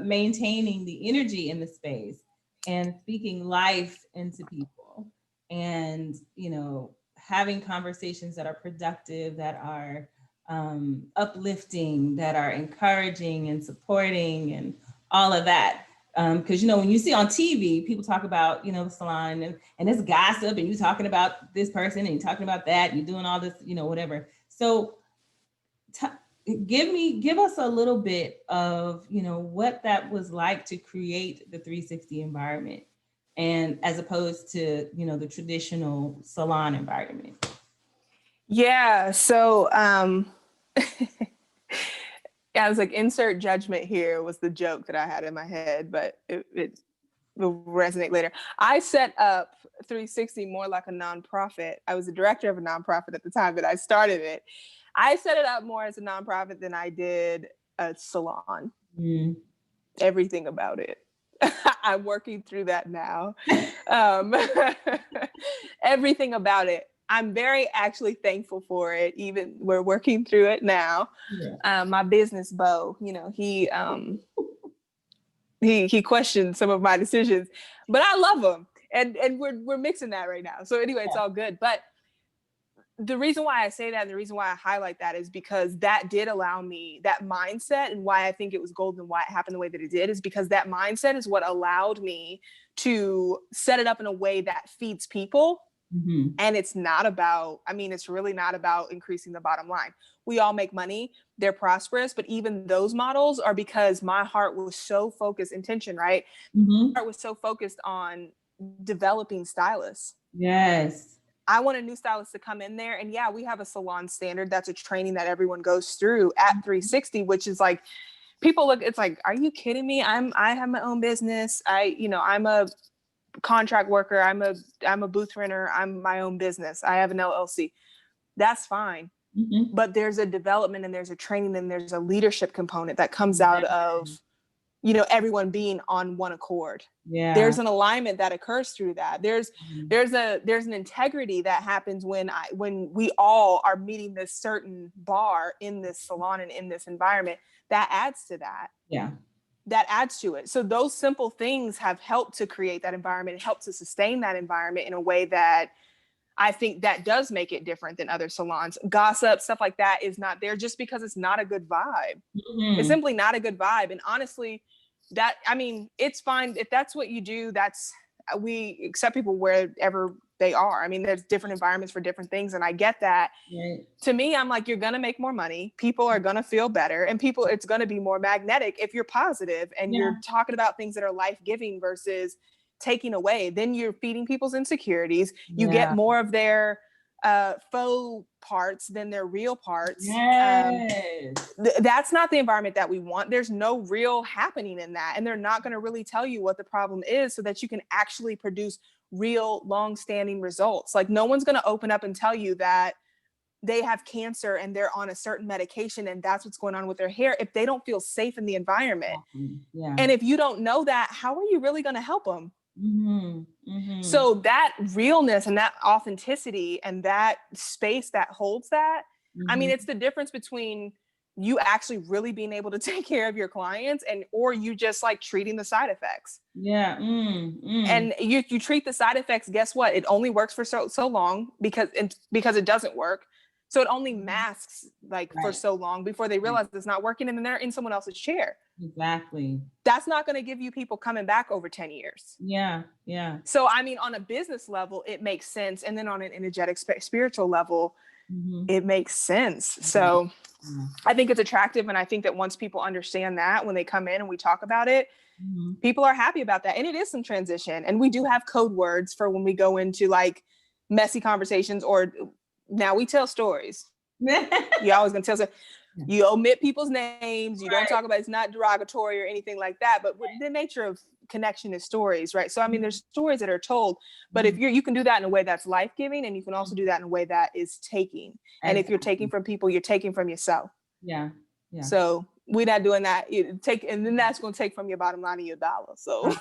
maintaining the energy in the space and speaking life into people, and having conversations that are productive, that are uplifting, that are encouraging and supporting, and all of that. Because when you see on TV, people talk about the salon, and it's gossip, and you talking about this person, and you're talking about that, and you're doing all this, whatever. So give us a little bit of what that was like to create the 360 environment, and as opposed to the traditional salon environment. Yeah, so yeah, I was like, insert judgment here was the joke that I had in my head, but it will resonate later. I set up 360 more like a nonprofit. I was the director of a nonprofit at the time that I started it. I set it up more as a nonprofit than I did a salon. Everything about it. I'm working through that now. Everything about it. I'm very actually thankful for it. Even we're working through it now. Yeah. My business beau, he questioned some of my decisions, but I love him, and we're mixing that right now. So anyway, it's all good. But the reason why I say that, and the reason why I highlight that, is because that did allow me that mindset, and why I think it was golden, and why it happened the way that it did, is because that mindset is what allowed me to set it up in a way that feeds people. Mm-hmm. And it's really not about increasing the bottom line. We all make money, they're prosperous, but even those models are because my heart was so focused, intention, right? Mm-hmm. My heart was so focused on developing stylists. Yes. I want a new stylist to come in there. And yeah, we have a salon standard. That's a training that everyone goes through at 360, which is like, people look, it's like, are you kidding me? I have my own business. I'm a contract worker. I'm a booth renter. I'm my own business. I have an LLC. That's fine. Mm-hmm. But there's a development, and there's a training, and there's a leadership component that comes out of, everyone being on one accord. Yeah. There's an alignment that occurs through that. There's an integrity that happens when we all are meeting this certain bar in this salon and in this environment. That adds to that. Yeah. That adds to it. So those simple things have helped to create that environment, help to sustain that environment in a way that I think that does make it different than other salons. Gossip, stuff like that is not there just because it's not a good vibe. Mm-hmm. It's simply not a good vibe. And honestly, it's fine. If that's what you do, we accept people wherever they are. There's different environments for different things. And I get that. Right. To me, I'm like, you're going to make more money. People are going to feel better, and it's going to be more magnetic if you're positive and you're talking about things that are life-giving versus taking away. Then you're feeding people's insecurities. You get more of their faux parts than their real parts. Yes. That's not the environment that we want. There's no real happening in that. And they're not going to really tell you what the problem is so that you can actually produce real long-standing results. Like, no one's going to open up and tell you that they have cancer and they're on a certain medication and that's what's going on with their hair if they don't feel safe in the environment. Yeah. And if you don't know that, how are you really going to help them? Mm-hmm. Mm-hmm. So that realness and that authenticity and that space that holds that, mm-hmm. It's the difference between you actually really being able to take care of your clients or you just like treating the side effects. Yeah. And you treat the side effects, guess what? It only works for so long because it doesn't work. So it only masks for so long before they realize it's not working, and then they're in someone else's chair. Exactly. That's not going to give you people coming back over 10 years. Yeah. Yeah. So, on a business level, it makes sense. And then on an energetic, spiritual level, mm-hmm. it makes sense. Mm-hmm. So I think it's attractive. And I think that once people understand that, when they come in and we talk about it, mm-hmm. people are happy about that. And it is some transition. And we do have code words for when we go into messy conversations, or now we tell stories. You always going to tell stories. You omit people's names. You don't talk about, it's not derogatory or anything like that. But the nature of connection is stories, right? So, there's stories that are told, but if you can do that in a way that's life-giving, and you can also do that in a way that is taking. And if you're taking from people, you're taking from yourself. Yeah. Yeah. So we're not doing that. And then that's going to take from your bottom line of your dollar. So,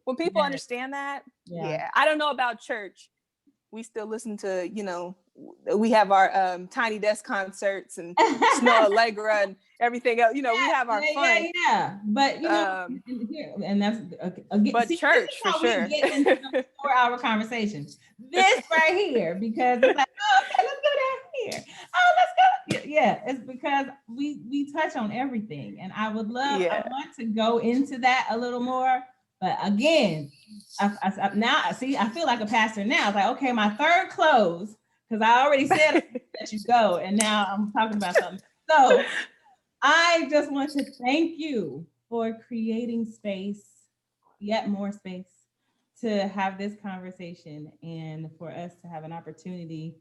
when people understand that, I don't know about church. We still listen to, we have our Tiny Desk concerts and Snow Allegra and everything else. You know, we have our fun. Yeah. But you know, and that's again. But see, church this is for how sure. we get into the 4-hour conversation. This right here, because it's like, oh, okay, let's go down here. Oh, let's go. Yeah, it's because we touch on everything, and I would love. I want to go into that a little more. But again, now I feel like a pastor now. It's like, okay, my third close, because I already said that you go, and now I'm talking about something. So I just want to thank you for creating space, yet more space, to have this conversation and for us to have an opportunity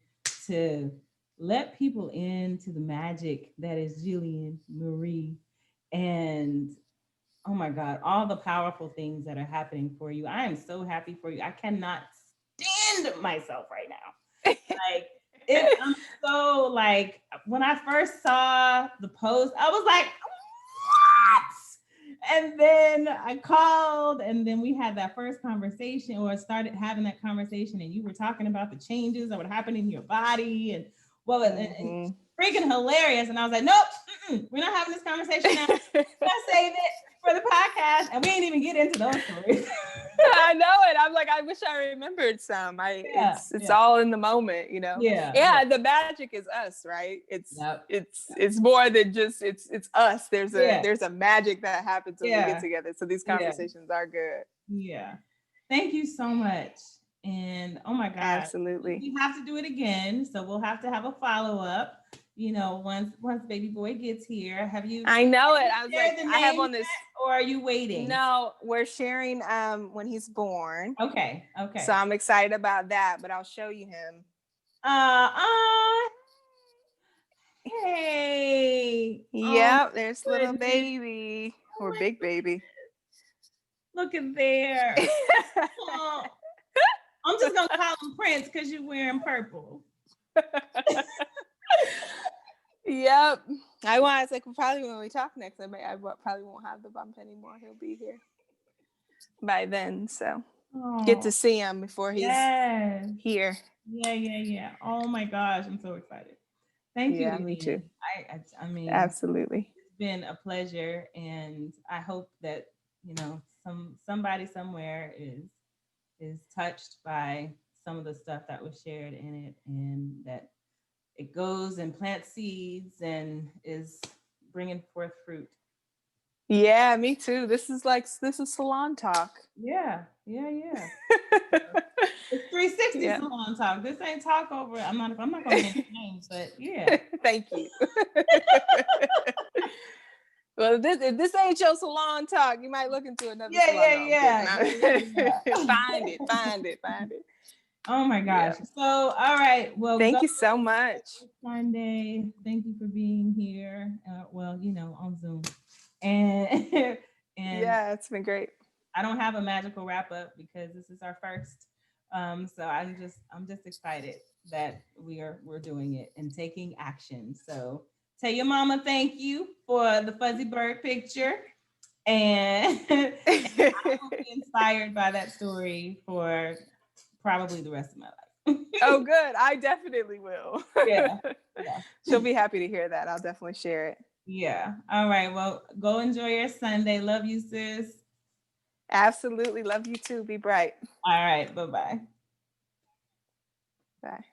to let people into the magic that is Jillian Marie, and oh my God, all the powerful things that are happening for you. I am so happy for you. I cannot stand myself right now. Like, I'm so like, when I first saw the post, I was like, what? And then I called, and then we had that first conversation, or started having that conversation, and you were talking about the changes that would happen in your body, and what was and freaking hilarious. And I was like, nope, we're not having this conversation now. Let's save it for the podcast, and we ain't even get into those stories. I know it. I'm like, I wish I remembered some. It's all in the moment, you know. Yeah. The magic is us, right? It's more than just it's us. There's a magic that happens when we get together. So these conversations are good. Yeah. Thank you so much. And oh my God, absolutely. We have to do it again. So we'll have to have a follow-up. You know, once baby boy gets here. Have you? I know it. I was like, I have on this. Or are you waiting? No, we're sharing when he's born. Okay. So I'm excited about that, but I'll show you him. Hey. Yep, there's little baby or big baby. Look at there. I'm just gonna call him Prince because you're wearing purple. Yep. I was like, probably when we talk next, I probably won't have the bump anymore. He'll be here by then, so get to see him before he's here. Yeah. Oh my gosh, I'm so excited. Thank you. Yeah, me too. I mean, absolutely. It's been a pleasure, and I hope that somebody somewhere is touched by some of the stuff that was shared in it, and that it goes and plants seeds and is bringing forth fruit. Yeah, me too. This is salon talk. Yeah. It's 360 salon talk. This ain't talk over. I'm not gonna mention names, but yeah. Thank you. Well, if this ain't your salon talk, you might look into another salon. Find it. Oh my gosh. Yeah. So, all right. Well, thank you so much. Sunday. Thank you for being here. On Zoom. And yeah, it's been great. I don't have a magical wrap up because this is our first. So I'm just excited that we're doing it and taking action. So tell your mama thank you for the fuzzy bird picture. And I will be inspired by that story for probably the rest of my life. Oh, good. I definitely will. Yeah. She'll be happy to hear that. I'll definitely share it. Yeah. All right. Well, go enjoy your Sunday. Love you, sis. Absolutely. Love you too. Be bright. All right. Bye-bye. Bye.